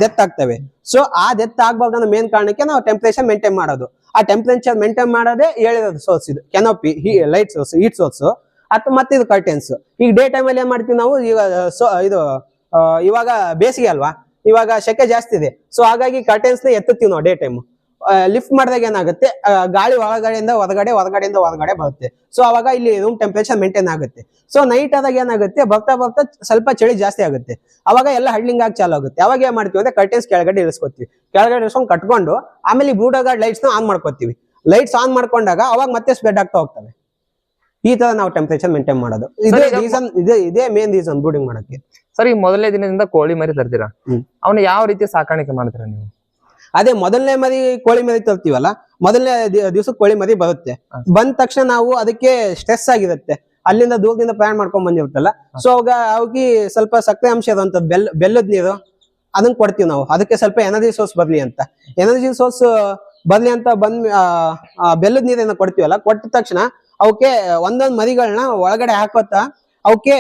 S1: ಡೆತ್ ಆಗ್ತವೆ. ಸೊ ಆ ಡೆತ್ ಆಗ್ಬಾರ್ದು ಮೇನ್ ಕಾರಣಕ್ಕೆ ನಾವು ಟೆಂಪರೇಚರ್ ಮೇಂಟೈನ್ ಮಾಡೋದು. ಆ ಟೆಂಪರೇಚರ್ ಮೇಂಟೈನ್ ಮಾಡೋದೇ ಹೇಳಿರೋದು ಸೋರ್ಸ್ ಇದು canopy, light source, heat source ಅಥವಾ ಮತ್ತೆ ಇದು ಕರ್ಟೆನ್ಸ್. ಈಗ ಡೇ ಟೈಮ್ ಅಲ್ಲಿ ಏನ್ ಮಾಡ್ತೀವಿ ನಾವು, ಈಗ ಇದು ಇವಾಗ ಬೇಸಿಗೆ ಅಲ್ವಾ, ಇವಾಗ ಸೆಕೆ ಜಾಸ್ತಿ ಇದೆ. ಸೊ ಹಾಗಾಗಿ ಕರ್ಟೆನ್ಸ್ ನ ಎತ್ತುತ್ತೀವಿ ನಾವು ಡೇ ಟೈಮ್. ಲಿಫ್ಟ್ ಮಾಡಿದಾಗ ಏನಾಗುತ್ತೆ, ಗಾಳಿ ಹೊರಗಡೆಯಿಂದ ಹೊರಗಡೆ, ಹೊರಗಡೆಯಿಂದ ಹೊರಗಡೆ ಬರುತ್ತೆ. ಸೊ ಅವಾಗ ಇಲ್ಲಿ ರೂಮ್ ಟೆಂಪರೇಚರ್ ಮೇಂಟೈನ್ ಆಗುತ್ತೆ. ಸೊ ನೈಟ್ ಆದಾಗ ಏನಾಗುತ್ತೆ, ಬರ್ತಾ ಬರ್ತಾ ಸ್ವಲ್ಪ ಚಳಿ ಜಾಸ್ತಿ ಆಗುತ್ತೆ. ಅವಾಗ ಎಲ್ಲ ಹಳ್ಳಿಂಗ್ ಆಗಿ ಚಾಲು ಆಗುತ್ತೆ. ಅವಾಗ ಏನ್ ಮಾಡ್ತೀವಿ ಅಂದ್ರೆ ಕರ್ಟೆನ್ಸ್ ಕೆಳಗಡೆ ಇಳಿಸ್ಕೊತೀವಿ. ಕೆಳಗಡೆ ಇಳಿಸ್ಕೊಂಡು ಕಟ್ಕೊಂಡು ಆಮೇಲೆ ಬ್ಲೂಟೂತ್ ಗಾರ್ಡ್ ಲೈಟ್ಸ್ ನ ಆನ್ ಮಾಡ್ಕೋತೀವಿ. ಲೈಟ್ಸ್ ಆನ್ ಮಾಡ್ಕೊಂಡಾಗ ಅವಾಗ ಮತ್ತೆ ಸ್ಪ್ರೆಡ್ ಆಗ್ತಾ ಹೋಗ್ತವೆ. ಈ ತರ ನಾವು ಟೆಂಪರೇಚರ್ ಮೇಂಟೈನ್ ಮಾಡೋದು. ಇದೇ ರೀಸನ್, ಇದೇ ಮೇನ್ ರೀಸನ್ ಬ್ರೂಡಿಂಗ್ ಮಾಡಕ್ಕೆ.
S2: ಸರಿ, ಮೊದಲನೇ ದಿನದಿಂದ ಕೋಳಿ ಮರಿ ತರ್ತೀರಾ, ಅವನ್ನ ಯಾವ ರೀತಿ ಸಾಕಾಣಿಕೆ ಮಾಡ್ತೀರಾ ನೀವು?
S1: ಅದೇ ಮೊದಲನೇ ಮರಿ ಕೋಳಿ ಮರಿ ತರ್ತೀವಲ್ಲ, ಮೊದಲನೇ ದಿವಸಕ್ಕೆ ಕೋಳಿ ಮರಿ ಬರುತ್ತೆ. ಬಂದ ತಕ್ಷಣ ನಾವು ಅದಕ್ಕೆ ಸ್ಟ್ರೆಸ್ ಆಗಿರುತ್ತೆ, ಅಲ್ಲಿಂದ ದೂರದಿಂದ ಪ್ರಯಾಣ ಮಾಡ್ಕೊಂಡ್ ಬಂದಿರುತ್ತಲ್ಲ. ಸೊ ಅವಾಗ ಅವ್ರಿಗೆ ಸ್ವಲ್ಪ ಸಕ್ಕರೆ ಅಂಶ ಇರುವಂತದ್ದು, ಬೆಲ್ಲದ ನೀರು ಅದನ್ನ ಕೊಡ್ತೀವಿ ನಾವು. ಅದಕ್ಕೆ ಸ್ವಲ್ಪ ಎನರ್ಜಿ ಸೋರ್ಸ್ ಬರ್ಲಿ ಅಂತ, ಎನರ್ಜಿ ಸೋರ್ಸ್ ಬರ್ಲಿ ಅಂತ ಬೆಲ್ಲದ ನೀರನ್ನ ಕೊಡ್ತೀವಲ್ಲ. ಕೊಟ್ಟ ತಕ್ಷಣ ಅವಕ್ಕೆ ಒಂದೊಂದ್ ಮರಿಗಳನ್ನ ಒಳಗಡೆ ಹಾಕೋತಾ ಅವಕ್ಕೆ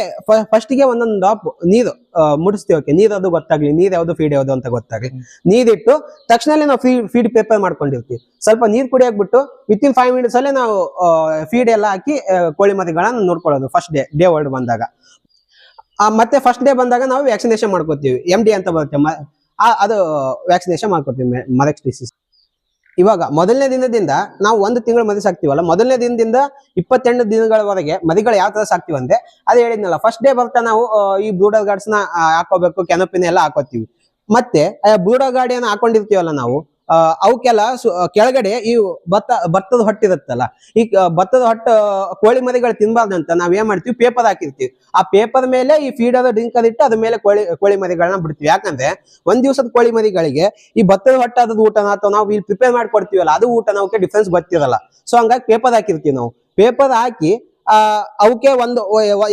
S1: ಫಸ್ಟ್ ಗೆ ಒಂದೊಂದು ಡ್ರಾಪ್ ನೀರು ಮುಡಿಸ್ತೀವಿ. ಅವಕ್ಕೆ ನೀರ್ ಅದು ಗೊತ್ತಾಗ್ಲಿ, ನೀರ್ ಯಾವ್ದು ಫೀಡ್ ಯಾವ್ದು ಅಂತ ಗೊತ್ತಾಗ್ಲಿ. ನೀರಿಟ್ಟು ತಕ್ಷಣ ನಾವು ಫೀಡ್ ಪ್ರಿಪೇರ್ ಮಾಡ್ಕೊಂಡಿರ್ತೀವಿ. ಸ್ವಲ್ಪ ನೀರ್ ಕುಡಿಯಾಕ್ ಬಿಟ್ಟು ವಿತಿನ್ 5 minutes ಅಲ್ಲೇ ನಾವು ಫೀಡ್ ಎಲ್ಲ ಹಾಕಿ ಕೋಳಿ ಮರಿಗಳನ್ನ ನೋಡ್ಕೊಳ್ಳೋದು. ಫಸ್ಟ್ ಡೇ ವರ್ಲ್ಡ್ ಬಂದಾಗ, ಮತ್ತೆ ಫಸ್ಟ್ ಡೇ ಬಂದಾಗ ನಾವು ವ್ಯಾಕ್ಸಿನೇಷನ್ ಮಾಡ್ಕೋತೀವಿ. MD ಅಂತ ಬರುತ್ತೆ, ಅದು ವ್ಯಾಕ್ಸಿನೇಷನ್ ಮಾಡ್ಕೊತೀವಿ, ಮರೆಕ್ಸ್ ಡಿಸೀಸ್. ಇವಾಗ ಮೊದಲನೇ ದಿನದಿಂದ ನಾವು 1 ತಿಂಗಳು ಮರಿ ಸಾಕ್ತಿವಲ್ಲ, ಮೊದಲನೇ ದಿನದಿಂದ 28 ದಿನಗಳವರೆಗೆ ಮರಿಗಳು ಯಾವ ತರ ಸಾಕ್ತಿವಿ ಅಂದ್ರೆ ಅದೇ ಹೇಳಿದ್ನಲ್ಲ. ಫಸ್ಟ್ ಡೇ ಬರ್ತಾ ನಾವು ಈ ಬ್ರೂಡರ್ ಗಾರ್ಡ್ಸ್ ನ ಹಾಕೋಬೇಕು, ಕೆನೋಪಿನ ಎಲ್ಲ ಹಾಕೋತೀವಿ. ಮತ್ತೆ ಬ್ರೂಡರ್ ಗಾರ್ಡ್ ಏನ ಹಾಕೊಂಡಿರ್ತೀವಲ್ಲ ನಾವು, ಅವಕ್ಕೆಲ್ಲ ಕೆಳಗಡೆ ಈ ಭತ್ತದ ಹೊಟ್ಟಿರುತ್ತಲ್ಲ, ಈ ಭತ್ತದ ಹೊಟ್ಟು ಕೋಳಿ ಮರಿಗಳು ತಿನ್ಬಾರ್ದಂತ ನಾವ್ ಏನ್ ಮಾಡ್ತೀವಿ, ಪೇಪರ್ ಹಾಕಿರ್ತೀವಿ. ಆ ಪೇಪರ್ ಮೇಲೆ ಈ ಫೀಡರ್ ಡ್ರಿಂಕರ್ ಇಟ್ಟು ಅದ್ರ ಮೇಲೆ ಕೋಳಿ ಮರಿಗಳನ್ನ ಬಿಡ್ತೀವಿ. ಯಾಕಂದ್ರೆ ಒಂದ್ ದಿವಸದ ಕೋಳಿ ಮರಿಗಳಿಗೆ ಈ ಭತ್ತದ ಹೊಟ್ಟಾದ ಊಟನ ಅಥವಾ ನಾವು ಇಲ್ಲಿ ಪ್ರಿಪೇರ್ ಮಾಡ್ಕೊಡ್ತೀವಲ್ಲ ಅದು ಊಟ ನಾವು ಡಿಫ್ರೆನ್ಸ್ ಗೊತ್ತಿರಲ್ಲ. ಸೊ ಹಂಗಾಗಿ ಪೇಪರ್ ಹಾಕಿರ್ತೀವಿ ನಾವು. ಪೇಪರ್ ಹಾಕಿ ಅವಕ್ಕೆ ಒಂದು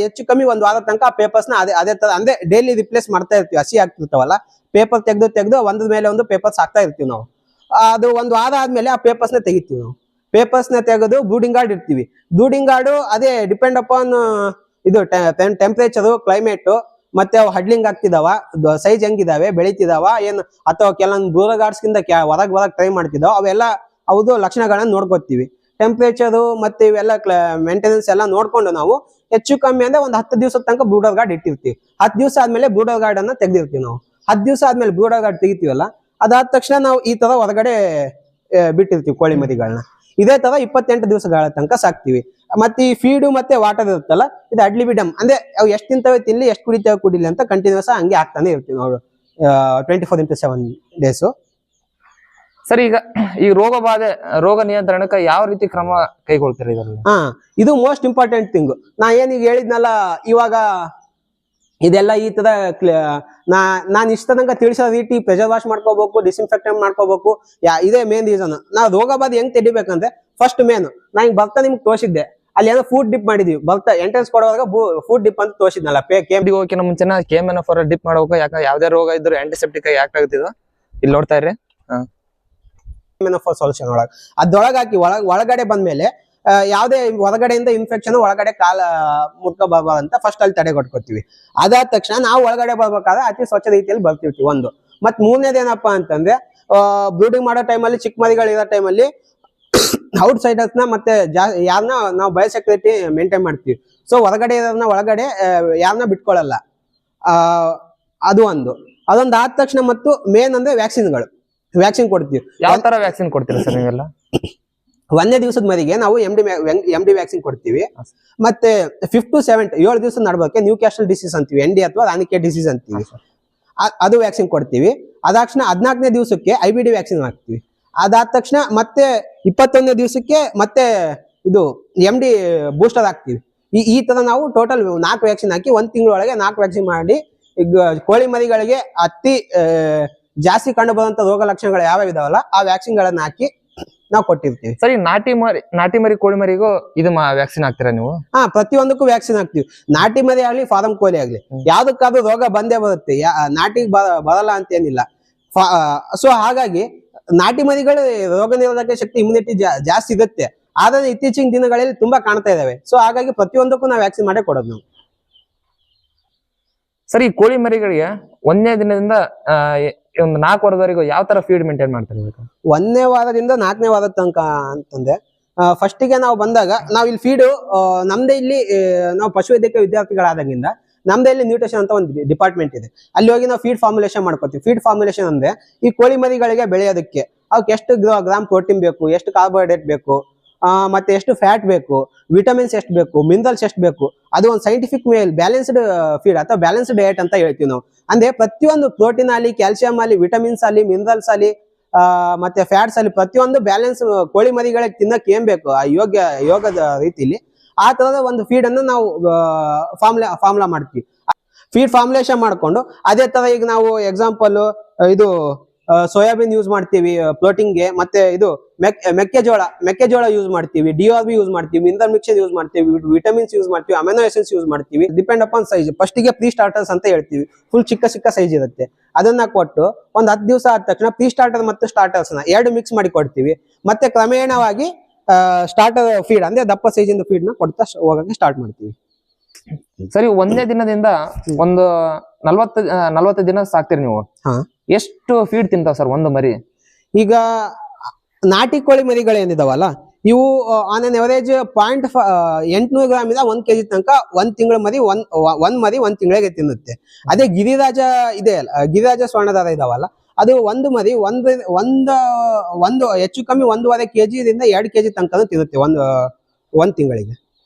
S1: ಹೆಚ್ಚು ಕಮ್ಮಿ 1 ವಾರ ತನಕ ಆ ಪೇಪರ್ಸ್ ನ ಅದೇ ತರ ಅಂದ್ರೆ ಡೈಲಿ ರಿಪ್ಲೇಸ್ ಮಾಡ್ತಾ ಇರ್ತೀವಿ. ಹಸಿ ಆಗ್ತಿರ್ತಾವಲ್ಲ, ಪೇಪರ್ ತೆಗೆದು ಒಂದ್ರ ಮೇಲೆ ಒಂದು ಪೇಪರ್ಸ್ ಹಾಕ್ತಾ ಇರ್ತೀವಿ ನಾವು. ಅದು 1 ವಾರ ಆದ್ಮೇಲೆ ಆ ಪೇಪರ್ಸ್ ನ ತೆಗಿತೀವಿ ನಾವು. ಪೇಪರ್ಸ್ ನ ತೆಗೆದು ಬ್ರೂಡಿಂಗ್ ಗಾರ್ಡ್ ಇರ್ತೀವಿ. ಬ್ರೂಡಿಂಗ್ ಗಾರ್ಡ್ ಅದೇ ಡಿಪೆಂಡ್ ಅಪಾನ್ ಇದು ಟೆಂಪರೇಚರ್, ಕ್ಲೈಮೇಟ್, ಮತ್ತೆ ಅವು ಹಡ್ಲಿಂಗ್ ಆಗ್ತಿದಾವ, ಸೈಜ್ ಹೆಂಗಿದಾವೆ, ಬೆಳಿತಿದಾವ ಏನು, ಅಥವಾ ಕೆಲವೊಂದು ಬ್ರೂಡರ್ ಗಾರ್ಡ್ಸ್ ಗಿಂತ ಹೊರಗ್ ಟ್ರೈ ಮಾಡ್ತಿದಾವ, ಅವೆಲ್ಲ ಅವ್ದು ಲಕ್ಷಣಗಳನ್ನ ನೋಡ್ಕೋತೀವಿ. ಟೆಂಪರೇಚರ್ ಮತ್ತೆ ಇವೆಲ್ಲ ಮೇಂಟೆನೆನ್ಸ್ ಎಲ್ಲ ನೋಡ್ಕೊಂಡು ನಾವು ಹೆಚ್ಚು ಕಮ್ಮಿ ಅಂದ್ರೆ ಒಂದು 10 ದಿವಸದ ತನಕ ಬ್ರೂಡರ್ ಗಾರ್ಡ್ ಇಟ್ಟಿರ್ತೀವಿ. 10 ದಿವಸ ಆದ್ಮೇಲೆ ಬ್ರೂಡರ್ ಗಾರ್ಡ್ ಅನ್ನ ತೆಗ್ದಿರ್ತೀವಿ ನಾವು. 10 ದಿವಸ ಆದ್ಮೇಲೆ ಬ್ರೂಡರ್ ಗಾರ್ಡ್ ತೆಗಿತೀವಲ್ಲ, ಅದಾದ ತಕ್ಷಣ ನಾವು ಈ ತರ ಹೊರಗಡೆ ಬಿಟ್ಟಿರ್ತೀವಿ ಕೋಳಿ ಮರಿಗಳನ್ನ. ಇದೇ ತರ 28 ದಿವಸಗಳ ತನಕ ಸಾಕ್ತಿವಿ. ಮತ್ತೆ ಈ ಫೀಡು ಮತ್ತೆ ವಾಟರ್ ಇರುತ್ತಲ್ಲ, ಇದು ಅಡ್ಲಿಬಿಡಮ್ ಅಂದ್ರೆ ಅವು ಎಷ್ಟು ತಿಂತವೆ ತಿನ್ಲಿ, ಎಷ್ಟು ಕುಡಿತವೆ ಕುಡಿಲಿ ಅಂತ ಕಂಟಿನ್ಯೂಸ್ ಹಂಗೆ ಆಗ್ತಾನೆ ಇರ್ತೀವಿ ನಾವು 24x7 ಡೇಸ್.
S2: ಸರಿ, ಈಗ ರೋಗ ನಿಯಂತ್ರಣಕ್ಕೆ ಯಾವ ರೀತಿ ಕ್ರಮ ಕೈಗೊಳ್ತೀರಿ ಇದರಲ್ಲಿ?
S1: ಇದು ಮೋಸ್ಟ್ ಇಂಪಾರ್ಟೆಂಟ್ ಥಿಂಗ್. ನಾ ಏನೀಗ ಹೇಳಿದ್ನಲ್ಲ, ಇವಾಗ ಇದೆಲ್ಲ ಈ ತರ ನಾನ್ ಇಷ್ಟ ತನಕ ತಿಳಿಸೋ ರೀತಿ ಪ್ರೆಷರ್ ವಾಶ್ ಮಾಡ್ಕೋಬೇಕು, ಡಿಸ್ಇನ್ಫೆಕ್ಟೆಂಟ್ ಮಾಡ್ಕೋಬೇಕು. ಇದೇ ಮೇನ್ ರೀಸನ್. ನಾವು ರೋಗ ಬಾಧೆ ಹೆಂಗ್ ತೆಡಿಬೇಕಂದ್ರೆ ಫಸ್ಟ್ ಮೇನ್ ನಾ ಈಗ ಬರ್ತಾ ನಿಮ್ಗೆ ತೋರಿಸಿದ್ದೆ, ಅಲ್ಲಿ ಏನೋ ಫುಡ್ ಡಿಪ್ ಮಾಡಿದೀವಿ. ಬರ್ತಾ ಎಂಟ್ರೆನ್ಸ್ ಕೊಡುವಾಗ ಫುಡ್ ಡಿಪ್ ಅಂತ ತೋರಿಸಿದ್ನಲ್ಲ.
S2: ಹೋಗೋಕಿನ ಮುಂಚೆನ KMNF ಡಿಪ್ ಮಾಡ್ಬೇಕು. ಯಾಕಂದ್ರೆ ಯಾವ್ದೇ ರೋಗ ಇದ್ರು ಆಂಟಿಸೆಪ್ಟಿಕ್ ಆಗಿ ಯಾಕೆ ಆಗ್ತಿದ್ವು ಇಲ್ಲಿ ನೋಡ್ತಾ ಇರ್ರಿ.
S1: ಸೊಲ್ಯೂಷನ್ ಅದ್ರೊಳಗೆ ಹಾಕಿ ಒಳಗಡೆ ಬಂದ್ಮೇಲೆ ಯಾವ್ದೇ ಹೊರಗಡೆಯಿಂದ ಇನ್ಫೆಕ್ಷನ್ ಒಳಗಡೆ ಕಾಲ ಮುಟ್ಕ ಬರ್ಬಾರ್ದಂತ ಫಸ್ಟ್ ಅಲ್ಲಿ ತಡೆ ಕೊಟ್ಕೋತೀವಿ. ಅದಾದ ತಕ್ಷಣ ನಾವು ಒಳಗಡೆ ಬರ್ಬೇಕಾದ್ರೆ ಅತಿ ಸ್ವಚ್ಛ ರೀತಿಯಲ್ಲಿ ಬರ್ತಿರ್ತೀವಿ ಒಂದು. ಮತ್ ಮೂರನೇದು ಏನಪ್ಪಾ ಅಂತಂದ್ರೆ, ಬ್ರೂಡಿಂಗ್ ಮಾಡೋ ಟೈಮಲ್ಲಿ ಚಿಕ್ಕ ಮರಿಗಳು ಇರೋ ಟೈಮಲ್ಲಿ ಔಟ್ ಸೈಡರ್ಸ್ ನ ಮತ್ತೆ ಯಾರನ್ನ ನಾವು ಬಯೋಸೆಕ್ಯೂರಿಟಿ ಮೇಂಟೈನ್ ಮಾಡ್ತೀವಿ. ಸೊ ಹೊರಗಡೆ ಇರೋದನ್ನ ಒಳಗಡೆ ಯಾರನ್ನ ಬಿಟ್ಕೊಳ್ಳಲ್ಲ. ಅದು ಅದೊಂದು ಆದ ತಕ್ಷಣ ಮತ್ತು ಮೇನ್ ಅಂದ್ರೆ ವ್ಯಾಕ್ಸಿನ್ ಕೊಡ್ತೀವಿ.
S2: ಯಾವ ತರ ವ್ಯಾಕ್ಸಿನ್ ಕೊಡ್ತೀರಾ ಸರ್ ನೀವೆಲ್ಲ?
S1: 1ನೇ ದಿವಸದ ಮರಿಗೆ ನಾವು MD ವ್ಯಾಕ್ಸಿನ್ ಕೊಡ್ತೀವಿ. ಮತ್ತೆ 5 to 7 ದಿವಸ ನಡ್ಬೇಕು ನ್ಯೂ ಕ್ಯಾಸ್ಟಲ್ ಡಿಸೀಸ್ ಅಂತೀವಿ, ND ಅಥವಾ ರಾನಿಕೇಟ್ ಡಿಸೀಸ್ ಅಂತೀವಿ, ಅದು ವ್ಯಾಕ್ಸಿನ್ ಕೊಡ್ತೀವಿ. ಅದಾಕ್ಷಣ 14ನೇ ದಿವಸಕ್ಕೆ IBD ವ್ಯಾಕ್ಸಿನ್ ಹಾಕ್ತಿವಿ. ಅದಾದ ತಕ್ಷಣ ಮತ್ತೆ 21ನೇ ದಿವಸಕ್ಕೆ ಮತ್ತೆ ಇದು MD ಬೂಸ್ಟರ್ ಹಾಕ್ತಿವಿ. ಈ ತರ ನಾವು ಟೋಟಲ್ 4 ವ್ಯಾಕ್ಸಿನ್ ಹಾಕಿ 1 ತಿಂಗಳೊಳಗೆ 4 ವ್ಯಾಕ್ಸಿನ್ ಮಾಡಿ ಈಗ ಕೋಳಿ ಮರಿಗಳಿಗೆ ಅತಿ ಜಾಸ್ತಿ ಕಂಡು ಬರುವಂತ ರೋಗ ಲಕ್ಷಣಗಳು ಯಾವ್ಯಾವ ಇದಾವಲ್ಲ ಆ ವ್ಯಾಕ್ಸಿನ್ ಗಳನ್ನ ಹಾಕಿ ನಾವು ಕೊಟ್ಟಿರ್ತೀವಿ.
S2: ಸರಿ, ನಾಟಿ ಮರಿ ಕೋಳಿ ಮರಿಗೂ ಇದು ವ್ಯಾಕ್ಸಿನ್ ಹಾಕ್ತೀರಾ ನೀವು?
S1: ಪ್ರತಿಯೊಂದಕ್ಕೂ ವ್ಯಾಕ್ಸಿನ್ ಹಾಕ್ತಿವಿ. ನಾಟಿ ಮರಿ ಆಗ್ಲಿ ಫಾರಂ ಕೋಳಿ ಆಗ್ಲಿ ಯಾವ್ದಕ್ಕಾದ್ರೂ ರೋಗ ಬಂದೇ ಬರುತ್ತೆ, ನಾಟಿಗೆ ಬರಲ್ಲ ಅಂತ ಏನಿಲ್ಲ. ಸೊ ಹಾಗಾಗಿ ನಾಟಿ ಮರಿಗಳು ರೋಗ ನಿರೋಧಕ ಶಕ್ತಿ, ಇಮ್ಯುನಿಟಿ ಜಾಸ್ತಿ ಇರುತ್ತೆ. ಆದ್ರೆ ಇತ್ತೀಚಿನ ದಿನಗಳಲ್ಲಿ ತುಂಬಾ ಕಾಣ್ತಾ ಇದಾವೆ. ಸೊ ಹಾಗಾಗಿ ಪ್ರತಿಯೊಂದಕ್ಕೂ ನಾವು ವ್ಯಾಕ್ಸಿನ್ ಮಾಡೇ ಕೊಡೋದು ನಾವು.
S2: ಸರಿ, ಕೋಳಿ ಮರಿಗಳಿಗೆ 1ನೇ ದಿನದಿಂದ ಒಂದು 4 ವಾರದವರೆಗೂ ಯಾವ ತರ ಫೀಡ್ ಮೇಂಟೈನ್ ಮಾಡ್ತಾರೆ?
S1: 1ನೇ ವಾರದಿಂದ 4ನೇ ವಾರದ ತನಕ ಅಂತಂದ್ರೆ ಫಸ್ಟಿಗೆ ನಾವು ಬಂದಾಗ ನಾವು ಇಲ್ಲಿ ಫೀಡು ನಮ್ದೇ ಇಲ್ಲಿ ನಾವು ಪಶುವೈದ್ಯಕೀಯ ವಿದ್ಯಾರ್ಥಿಗಳಾದಾಗಿಂದ ನಮ್ದೇ ಇಲ್ಲಿ ನ್ಯೂಟ್ರಿಷನ್ ಅಂತ ಒಂದು ಡಿಪಾರ್ಟ್ಮೆಂಟ್ ಇದೆ. ಅಲ್ಲಿ ಹೋಗಿ ನಾವು ಫೀಡ್ ಫಾರ್ಮುಲೇಷನ್ ಮಾಡ್ಕೊತೀವಿ. ಫೀಡ್ ಫಾರ್ಮುಲೇಷನ್ ಅಂದ್ರೆ ಈ ಕೋಳಿ ಮರಿಗಳಿಗೆ ಬೆಳೆಯೋದಕ್ಕೆ ಅವಕ್ಕೆ ಎಷ್ಟು ಗ್ರಾಮ್ ಪ್ರೋಟೀನ್ ಬೇಕು, ಎಷ್ಟು ಕಾರ್ಬೋಹೈಡ್ರೇಟ್ ಬೇಕು, ಮತ್ತೆ ಎಷ್ಟು ಫ್ಯಾಟ್ ಬೇಕು, ವಿಟಮಿನ್ಸ್ ಎಷ್ಟು ಬೇಕು, ಮಿನರಲ್ಸ್ ಎಷ್ಟು ಬೇಕು, ಅದು ಒಂದು ಸೈಂಟಿಫಿಕ್ ಬ್ಯಾಲೆನ್ಸ್ಡ್ ಫೀಡ್ ಅಥವಾ ಬ್ಯಾಲೆನ್ಸ್ಡ್ ಡಯಟ್ ಅಂತ ಹೇಳ್ತೀವಿ ನಾವು. ಅಂದ್ರೆ ಪ್ರತಿಯೊಂದು ಪ್ರೋಟೀನ್ ಅಲ್ಲಿ, ಕ್ಯಾಲ್ಸಿಯಂ ಅಲ್ಲಿ, ವಿಟಮಿನ್ಸ್ ಅಲ್ಲಿ, ಮಿನರಲ್ಸ್ ಅಲ್ಲಿ, ಮತ್ತೆ ಫ್ಯಾಟ್ಸ್ ಅಲ್ಲಿ ಪ್ರತಿಯೊಂದು ಬ್ಯಾಲೆನ್ಸ್ ಕೋಳಿ ಮರಿಗಳಿಗೆ ತಿನ್ನಕ್ಕೆ ಏನ್ ಬೇಕು ಆ ಯೋಗದ ರೀತಿಲಿ ಆ ತರದ ಒಂದು ಫೀಡ್ ಅನ್ನು ನಾವು ಫಾರ್ಮುಲಾ ಮಾಡ್ತೀವಿ. ಫೀಡ್ ಫಾರ್ಮುಲೇಷನ್ ಮಾಡ್ಕೊಂಡು ಅದೇ ತರ ಈಗ ನಾವು ಎಕ್ಸಾಂಪಲ್ ಇದು ಸೋಯಾಬೀನ್ ಯೂಸ್ ಮಾಡ್ತೀವಿ ಪ್ರೋಟೀನ್ಗೆ, ಮತ್ತೆ ಇದು ಮೆಕ್ಕೆಜೋಳ ಯೂಸ್ ಮಾಡ್ತೀವಿ, DRB ಯೂಸ್ ಮಾಡ್ತೀವಿ, ಮಿನರಲ್ ಮಿಕ್ಸರ್ ಯೂಸ್ ಮಾಡ್ತೀವಿ, ವಿಟಮಿನ್ಸ್ ಯೂಸ್ ಮಾಡ್ತೀವಿ, ಅಮಿನೋ ಆಸಿಡ್ಸ್ ಯೂಸ್ ಮಾಡ್ತೀವಿ. Depend upon size. ಫಸ್ಟಿಗೆ ಪ್ರೀ ಸ್ಟಾರ್ಟರ್ಸ್ ಅಂತ ಹೇಳ್ತೀವಿ, ಫುಲ್ ಚಿಕ್ಕ ಸೈಜ್ ಇರುತ್ತೆ. ಅದನ್ನ ಕೊಟ್ಟು ಒಂದ್ 10 ದಿವಸ ಆದ ತಕ್ಷಣ ಪ್ರೀ ಸ್ಟಾರ್ಟರ್ ಮತ್ತು ಸ್ಟಾರ್ಟರ್ಸ್ ನ 2 ಮಿಕ್ಸ್ ಮಾಡಿ ಕೊಡ್ತೀವಿ. ಮತ್ತೆ ಕ್ರಮೇಣವಾಗಿ ಸ್ಟಾರ್ಟರ್ ಫೀಡ್ ಅಂದ್ರೆ ದಪ್ಪ ಸೈಜ್ ಇಂದ ಫೀಡ್ ನ ಕೊಡ್ತಾ ಹೋಗಕ್ಕೆ ಸ್ಟಾರ್ಟ್ ಮಾಡ್ತೀವಿ.
S2: ಸರಿ, 1ನೇ ದಿನದಿಂದ ಒಂದು 40 ದಿನ ಸಾಕ್ತೀರಿ ನೀವು. ಎಷ್ಟು ಫೀಡ್ ತಿಂತಾವ ಸರ್ ಒಂದು ಮರಿ?
S1: ಈಗ ನಾಟಿ ಕೋಳಿ ಮರಿಗಳು ಏನಿದಾವಲ್ಲ ಇವು ಆನ್ ಅನ್ ಎವರೇಜ್ 800 ಗ್ರಾಮ್ ಇಂದ 1 kg ತನಕ ಒಂದ್ ತಿಂಗಳ ಮರಿ ಒಂದ್ ಮರಿ 1 ತಿಂಗಳಿಗೆ ತಿನ್ನುತ್ತೆ. ಅದೇ ಗಿರಿರಾಜ ಇದೆ ಅಲ್ಲ, ಗಿರಿರಾಜ ಸ್ವರ್ಣದಾರ ಇದಾವಲ್ಲ, ಅದು ಒಂದು ಮರಿ ಒಂದು ಹೆಚ್ಚು ಕಮ್ಮಿ 1.5 kg ದಿಂದ 2 kg ತನಕ ತಿನ್ನುತ್ತೆ ಒಂದ್ ತಿಂಗಳಿಗೆ.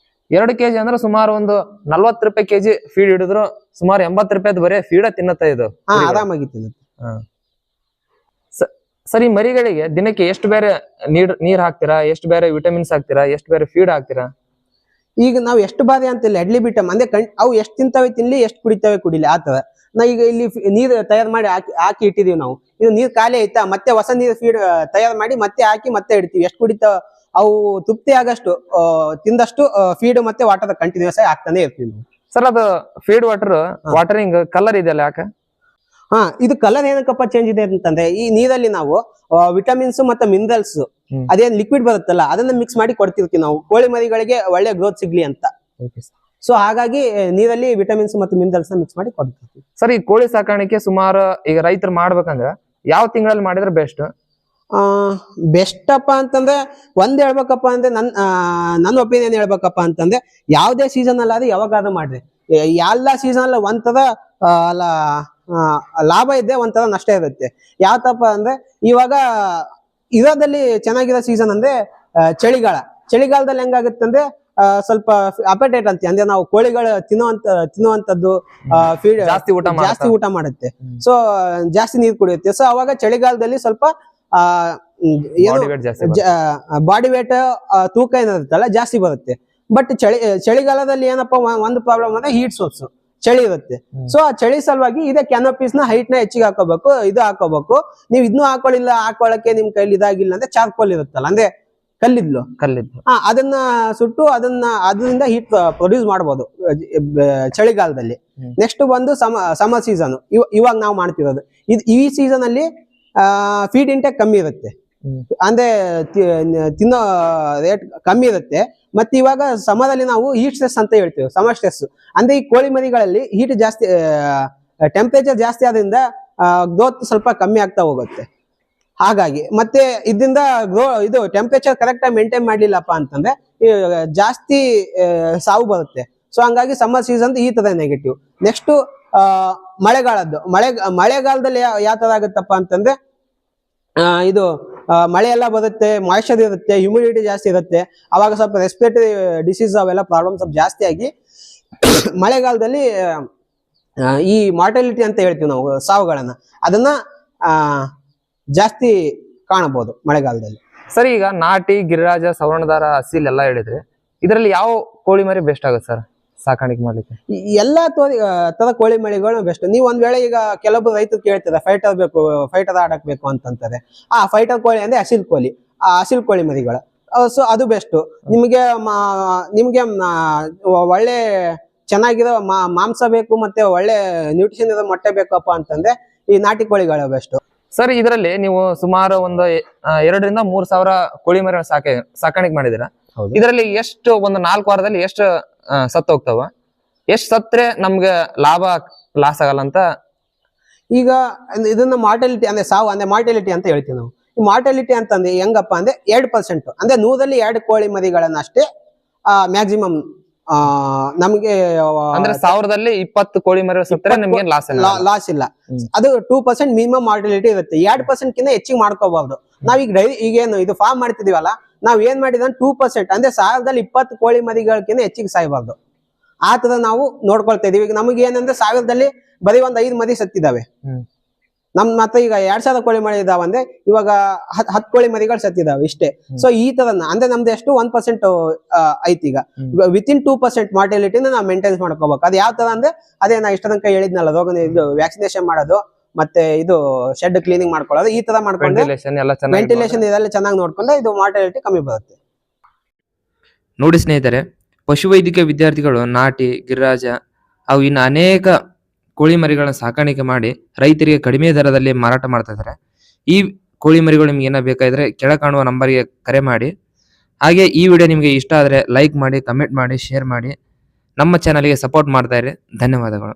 S2: 2 kg ಅಂದ್ರೆ ಸುಮಾರು ಒಂದು 40 ರೂಪಾಯಿ kg ಫೀಡ್ ಹಿಡಿದ್ರು ಸುಮಾರು 80 ರೂಪಾಯಿ ಬರೀ ಫೀಡ ತಿನ್ನತ್ತ ಇದು.
S1: ಆರಾಮಾಗಿ ತಿನ್ನುತ್ತೆ.
S2: ಸರಿ, ಮರಿಗಳಿಗೆ ದಿನಕ್ಕೆ ಎಷ್ಟು ಬೇರೆ ನೀರ್ ಹಾಕ್ತೀರಾ, ಎಷ್ಟು ಬೇರೆ ವಿಟಮಿನ್ಸ್ ಹಾಕ್ತೀರಾ, ಎಷ್ಟು ಬೇರೆ ಫೀಡ್ ಹಾಕ್ತೀರಾ?
S1: ಈಗ ನಾವು ಎಷ್ಟು ಬಾರಿ ಅಂತಿಲ್ಲ, ಎಡ್ಲಿ ಬಿಟ್ಟಮ್ ಅಂದ್ರೆ ಅವು ಎಷ್ಟು ತಿಂತಾವೆ ತಿನ್ಲಿ, ಎಷ್ಟು ಕುಡಿತಾವೆ ಕುಡಿಲಿ ಆತರ. ನಾ ಈಗ ಇಲ್ಲಿ ನೀರ್ ತಯಾರು ಮಾಡಿ ಹಾಕಿ ಇಟ್ಟಿದೀವಿ ನಾವು. ಇದು ನೀರ್ ಖಾಲಿ ಆಯ್ತಾ ಮತ್ತೆ ಹೊಸ ನೀರ್ ಫೀಡ್ ತಯಾರು ಮಾಡಿ ಮತ್ತೆ ಹಾಕಿ ಮತ್ತೆ ಇಡ್ತೀವಿ. ಎಷ್ಟು ಕುಡಿತಾವ ಅವು ತೃಪ್ತಿ ಆಗಷ್ಟು ತಿಂದಷ್ಟು ಫೀಡ್ ಮತ್ತೆ ವಾಟರ್ ಕಂಟಿನ್ಯೂಸ್ ಆಗಿ ಹಾಕ್ತಾನೆ ಇರ್ತೀವಿ ನಾವು.
S2: ಸರ್, ಅದು ಫೀಡ್ ವಾಟರಿಂಗ್ ಕಲರ್ ಇದೆಯಲ್ಲ ಯಾಕೆ?
S1: ಇದು ಕಲರ್ ಏನಕ್ಕಪ್ಪ ಚೇಂಜ್ ಇದೆ ಅಂತಂದ್ರೆ ಈ ನೀರಲ್ಲಿ ನಾವು ವಿಟಮಿನ್ಸ್ ಮತ್ತೆ ಮಿನರಲ್ಸ್ ಅದೇನ್ ಲಿಕ್ವಿಡ್ ಬರುತ್ತಲ್ಲ ಅದನ್ನ ಮಿಕ್ಸ್ ಮಾಡಿ ಕೊಡ್ತಿರ್ತೀವಿ ನಾವು ಕೋಳಿ ಮರಿಗಳಿಗೆ ಒಳ್ಳೆ ಗ್ರೋತ್ ಸಿಗ್ಲಿ ಅಂತ. ಸೊ ಹಾಗಾಗಿ ನೀರಲ್ಲಿ ವಿಟಮಿನ್ಸ್ ಮತ್ತೆ ಮಿನರಲ್ಸ್ ನ ಮಿಕ್ಸ್ ಮಾಡಿ ಕೊಡ್ತಿರ್ತೀವಿ.
S2: ಸರ್, ಈ ಕೋಳಿ ಸಾಕಾಣಿಕೆ ಸುಮಾರು ಈಗ ರೈತರು ಮಾಡ್ಬೇಕಂದ್ರೆ ಯಾವ ತಿಂಗಳಲ್ಲಿ ಮಾಡಿದ್ರೆ ಬೆಸ್ಟ್?
S1: ಬೆಸ್ಟ್ ಅಪ್ಪ ಅಂತಂದ್ರೆ ಒಂದ್ ಹೇಳ್ಬೇಕಪ್ಪ ಅಂದ್ರೆ ನನ್ನ ಒಪಿನಿಯನ್ ಹೇಳ್ಬೇಕಪ್ಪ ಅಂತಂದ್ರೆ ಯಾವ್ದೇ ಸೀಸನ್ ಅಲ್ಲಾದ್ರೆ ಯಾವಾಗಾದ್ರೂ ಮಾಡ್ರಿ. ಎಲ್ಲಾ ಸೀಸನ್ ಅಲ್ಲ ಒಂಥರ ಲಾಭ ಇದೆ, ಒಂಥರ ನಷ್ಟ ಇರುತ್ತೆ. ಯಾವತ್ತಪ್ಪ ಅಂದ್ರೆ ಇವಾಗ ಇರೋದಲ್ಲಿ ಚೆನ್ನಾಗಿರೋ ಸೀಸನ್ ಅಂದ್ರೆ ಚಳಿಗಾಲದಲ್ಲಿ ಹೆಂಗಾಗುತ್ತೆ ಅಂದ್ರೆ ಸ್ವಲ್ಪ ಅಪಟೈಟ್ ಅಂತ ಅಂದ್ರೆ ನಾವು ಕೋಳಿಗಳು ತಿನ್ನುವಂತದ್ದು ಫೀಡ್ ಜಾಸ್ತಿ ಊಟ ಮಾಡುತ್ತೆ. ಸೊ ಜಾಸ್ತಿ ನೀರು ಕುಡಿಯುತ್ತೆ. ಸೊ ಅವಾಗ ಚಳಿಗಾಲದಲ್ಲಿ ಸ್ವಲ್ಪ ಬಾಡಿ ವೇಟ್ ತೂಕ ಏನಿರುತ್ತಲ್ಲ ಜಾಸ್ತಿ ಬರುತ್ತೆ. ಬಟ್ ಚಳಿಗಾಲದಲ್ಲಿ ಏನಪ್ಪಾ ಒಂದು ಪ್ರಾಬ್ಲಮ್ ಅಂದ್ರೆ ಹೀಟ್ ಸೋರ್ಸ್, ಚಳಿ ಇರುತ್ತೆ. ಸೊ ಆ ಚಳಿ ಸಲುವಾಗಿ ಇದೇ ಕ್ಯಾನೋಪೀಸ್ ನ ಹೈಟ್ ನ ಹೆಚ್ಚಿಗೆ ಹಾಕೋಬೇಕು, ಇದು ಹಾಕೋಬೇಕು. ನೀವು ಇದನ್ನು ಹಾಕೊಳ್ಳಕ್ಕೆ ನಿಮ್ ಕೈಲಿ ಇದಾಗಿಲ್ಲ ಅಂದ್ರೆ ಚಾರ್ಕೋಲ್ ಇರುತ್ತಲ್ಲ ಅಂದ್ರೆ ಕಲ್ಲಿದ್ಲು ಅದನ್ನ ಸುಟ್ಟು ಅದರಿಂದ ಹೀಟ್ ಪ್ರೊಡ್ಯೂಸ್ ಮಾಡಬಹುದು ಚಳಿಗಾಲದಲ್ಲಿ. ನೆಕ್ಸ್ಟ್ ಬಂದು ಸಮರ್ ಸೀಸನ್, ಇವಾಗ ನಾವು ಮಾಡ್ತಿರೋದು ಈ ಸೀಸನ್ ಅಲ್ಲಿ ಫೀಡ್ ಇಂಟೆಕ್ ಕಮ್ಮಿ ಇರುತ್ತೆ, ಅಂದ್ರೆ ತಿನ್ನೋ ರೇಟ್ ಕಮ್ಮಿ ಇರುತ್ತೆ. ಮತ್ತೆ ಇವಾಗ ಸಮರಲ್ಲಿ ನಾವು ಹೀಟ್ ಸ್ಟ್ರೆಸ್ ಅಂತ ಹೇಳ್ತೀವಿ, ಸಮರ್ ಸ್ಟ್ರೆಸ್ ಅಂದ್ರೆ ಈ ಕೋಳಿ ಮರಿಗಳಲ್ಲಿ ಹೀಟ್ ಜಾಸ್ತಿ, ಟೆಂಪರೇಚರ್ ಜಾಸ್ತಿ ಆದ್ರಿಂದ ಗ್ರೋತ್ ಸ್ವಲ್ಪ ಕಮ್ಮಿ ಆಗ್ತಾ ಹೋಗುತ್ತೆ. ಹಾಗಾಗಿ ಮತ್ತೆ ಇದರಿಂದ ಇದು ಟೆಂಪರೇಚರ್ ಕರೆಕ್ಟ್ ಆಗಿ ಮೇಂಟೈನ್ ಮಾಡ್ಲಿಲ್ಲಪ್ಪ ಅಂತಂದ್ರೆ ಜಾಸ್ತಿ ಸಾವು ಬರುತ್ತೆ. ಸೊ ಹಂಗಾಗಿ ಸಮ್ಮರ್ ಸೀಸನ್ ಈ ತರ ನೆಗೆಟಿವ್. ನೆಕ್ಸ್ಟ್ ಮಳೆಗಾಲದಲ್ಲಿ ಯಾವ ತರ ಆಗುತ್ತಪ್ಪ ಅಂತಂದ್ರೆ ಇದು ಮಳೆ ಎಲ್ಲ ಬರುತ್ತೆ, ಮಾಯಿಶ್ಚರ್ ಇರುತ್ತೆ, ಹ್ಯೂಮಿಡಿಟಿ ಜಾಸ್ತಿ ಇರುತ್ತೆ. ಅವಾಗ ಸ್ವಲ್ಪ ರೆಸ್ಪಿರೇಟರಿ ಡಿಸೀಸ್ ಅವೆಲ್ಲ ಪ್ರಾಬ್ಲಮ್ ಸ್ವಲ್ಪ ಜಾಸ್ತಿ ಆಗಿ ಮಳೆಗಾಲದಲ್ಲಿ ಈ ಮಾರ್ಟಾಲಿಟಿ ಅಂತ ಹೇಳ್ತೀವಿ ನಾವು, ಸಾವುಗಳನ್ನ ಅದನ್ನ ಜಾಸ್ತಿ ಕಾಣಬಹುದು ಮಳೆಗಾಲದಲ್ಲಿ.
S2: ಸರಿ, ಈಗ ನಾಟಿ, ಗಿರಿರಾಜ, ಸವರ್ಣದಾರ, ಅಸೀಲ್ ಎಲ್ಲ ಹೇಳಿದ್ರೆ ಇದರಲ್ಲಿ ಯಾವ ಕೋಳಿ ಮರಿ ಬೆಸ್ಟ್ ಆಗುತ್ತೆ ಸರ್ ಸಾಕಾಣಿಕೆ ಮಾಡ್ಲಿಕ್ಕೆ?
S1: ಎಲ್ಲಾ ತರ ಕೋಳಿ ಮರಿಗಳು ಬೆಸ್ಟ್. ನೀವು ಒಂದ್ ವೇಳೆ ಈಗ ಕೆಲವೊಬ್ರು ರೈತರು ಕೇಳ್ತಾರೆ ಫೈಟರ್ ಆಡಕ್ ಬೇಕು ಅಂತಂತಾರೆ. ಫೈಟರ್ ಕೋಳಿ ಅಂದ್ರೆ ಅಸೀಲ್ ಕೋಳಿ. ಹಸಿರು ಕೋಳಿ ಮರಿಗಳು. ಸೊ ಅದು ಬೆಸ್ಟ್. ನಿಮ್ಗೆ ಒಳ್ಳೆ ಚೆನ್ನಾಗಿರೋ ಮಾಂಸ ಬೇಕು ಮತ್ತೆ ಒಳ್ಳೆ ನ್ಯೂಟ್ರಿಷನ್ ಇರೋ ಮೊಟ್ಟೆ ಬೇಕಪ್ಪ ಅಂತಂದ್ರೆ ಈ ನಾಟಿ ಕೋಳಿಗಳು ಬೆಸ್ಟ್.
S2: ಸರ್ ಇದರಲ್ಲಿ ನೀವು ಸುಮಾರು ಒಂದು 2,000-3,000 ಕೋಳಿ ಮರಿ ಸಾಕಾಣಿಕೆ ಮಾಡಿದಿರ. ಇದರಲ್ಲಿ ಎಷ್ಟು ಒಂದು 4 ವಾರದಲ್ಲಿ ಎಷ್ಟು ಸತ್ತು ಹೋಗ್ತಾವ, ಎಷ್ಟು ಸತ್ರೆ ನಮ್ಗೆ ಲಾಸ್ ಆಗಲ್ಲ ಅಂತ?
S1: ಈಗ ಇದನ್ನ ಮಾರ್ಟಾಲಿಟಿ ಅಂದ್ರೆ ಸಾವು ಅಂದ್ರೆ ಮಾರ್ಟಾಲಿಟಿ ಅಂತ ಹೇಳ್ತೀವಿ ನಾವು. ಈ ಮಾರ್ಟಾಲಿಟಿ ಅಂತಂದ್ರೆ ಹೆಂಗಪ್ಪ ಅಂದ್ರೆ 2%, ಅಂದ್ರೆ 100ರಲ್ಲಿ 2 ಕೋಳಿ ಮರಿಗಳನ್ನ ಅಷ್ಟೇ ಮ್ಯಾಕ್ಸಿಮಮ್ ನಮ್ಗೆ
S2: ಅಂದ್ರೆ 1000ದಲ್ಲಿ 20 ಕೋಳಿ ಮರಿ ಸತ್ತರೆ ನಮ್ಗೆ
S1: ಲಾಸ್ ಇಲ್ಲ. ಅದು 2% ಮಿನಿಮಮ್ ಮಾರ್ಟಾಲಿಟಿ ಇರುತ್ತೆ. 2% ಕಿಂತ ಹೆಚ್ಚಿಗೆ ಮಾಡ್ಕೋಬಹುದು. ನಾವೀಗ ಈಗೇನು ಇದು ಫಾರ್ಮ್ ಮಾಡ್ತಿದೀವಲ್ಲ, ನಾವ್ ಏನ್ ಮಾಡಿದ 2% ಅಂದ್ರೆ 1000ದಲ್ಲಿ 20 ಕೋಳಿ ಮರಿಗಳಕ್ಕಿಂತ ಹೆಚ್ಚಿಗೆ ಸಾಯ್ಬಾರ್ದು. ಆ ತರ ನಾವು ನೋಡ್ಕೊಳ್ತಾ ಇದೀವಿ. ಈಗ ನಮಗೆ ಏನಂದ್ರೆ 1000ದಲ್ಲಿ ಬರೀ ಒಂದ್ 5 ಮರಿ ಸತ್ತಿದಾವೆ. ಮತ್ತೆ ಈಗ 2000 ಕೋಳಿ ಮರಿ ಇದಾವಂದ್ರೆ ಇವಾಗ 10 ಕೋಳಿ ಮರಿಗಳು ಸತ್ತಿದಾವೆ ಇಷ್ಟೇ. ಸೊ ಈ ತರ ಅಂದ್ರೆ ನಮ್ದು ಎಷ್ಟು 1% ಐತಿ. ಈಗ ವಿತಿನ್ 2% ಮಾರ್ಟಾಲಿಟಿನ ನಾವು ಮೇಂಟೈನ್ ಮಾಡ್ಕೋಬೇಕು. ಅದು ಯಾವ ತರ ಅಂದ್ರೆ ಅದೇ ನಾ ಇಷ್ಟ ತನಕ ಹೇಳಿದ್ನಲ್ಲ, ರೋಗ ವ್ಯಾಕ್ಸಿನೇಷನ್ ಮಾಡೋದು ಮತ್ತೆ ಇದು ಶೆಡ್ ಕ್ಲೀನಿಂಗ್ ಮಾಡ್ಕೊಳ್ಳೋದು, ಈ ತರ ಮಾಡ್ಕೊಂಡು ವೆಂಟಿಲೇಷನ್ ಇದೆಲ್ಲ ಚೆನ್ನಾಗಿ ನೋಡ್ಕೊಂಡ್ರೆ ಇದು ಮಾರ್ಟಾಲಿಟಿ ಕಮ್ಮಿ ಬರುತ್ತೆ.
S2: ನೋಡಿ ಸ್ನೇಹಿತರೆ, ಪಶುವೈದ್ಯಕೀಯ ವಿದ್ಯಾರ್ಥಿಗಳು ನಾಟಿ, ಗಿರಿರಾಜ ಅವು ಇನ್ನು ಅನೇಕ ಕೋಳಿ ಮರಿಗಳನ್ನ ಸಾಕಾಣಿಕೆ ಮಾಡಿ ರೈತರಿಗೆ ಕಡಿಮೆ ದರದಲ್ಲಿ ಮಾರಾಟ ಮಾಡ್ತಾ ಇದ್ದಾರೆ. ಈ ಕೋಳಿ ಮರಿಗಳು ನಿಮ್ಗೆ ಏನೋ ಬೇಕಾದ್ರೆ ಕೆಳ ಕಾಣುವ ನಂಬರ್ಗೆ ಕರೆ ಮಾಡಿ. ಹಾಗೆ ಈ ವಿಡಿಯೋ ನಿಮಗೆ ಇಷ್ಟ ಆದರೆ ಲೈಕ್ ಮಾಡಿ, ಕಮೆಂಟ್ ಮಾಡಿ, ಶೇರ್ ಮಾಡಿ. ನಮ್ಮ ಚಾನಲ್ಗೆ ಸಪೋರ್ಟ್ ಮಾಡ್ತಾ ಇರಿ. ಧನ್ಯವಾದಗಳು.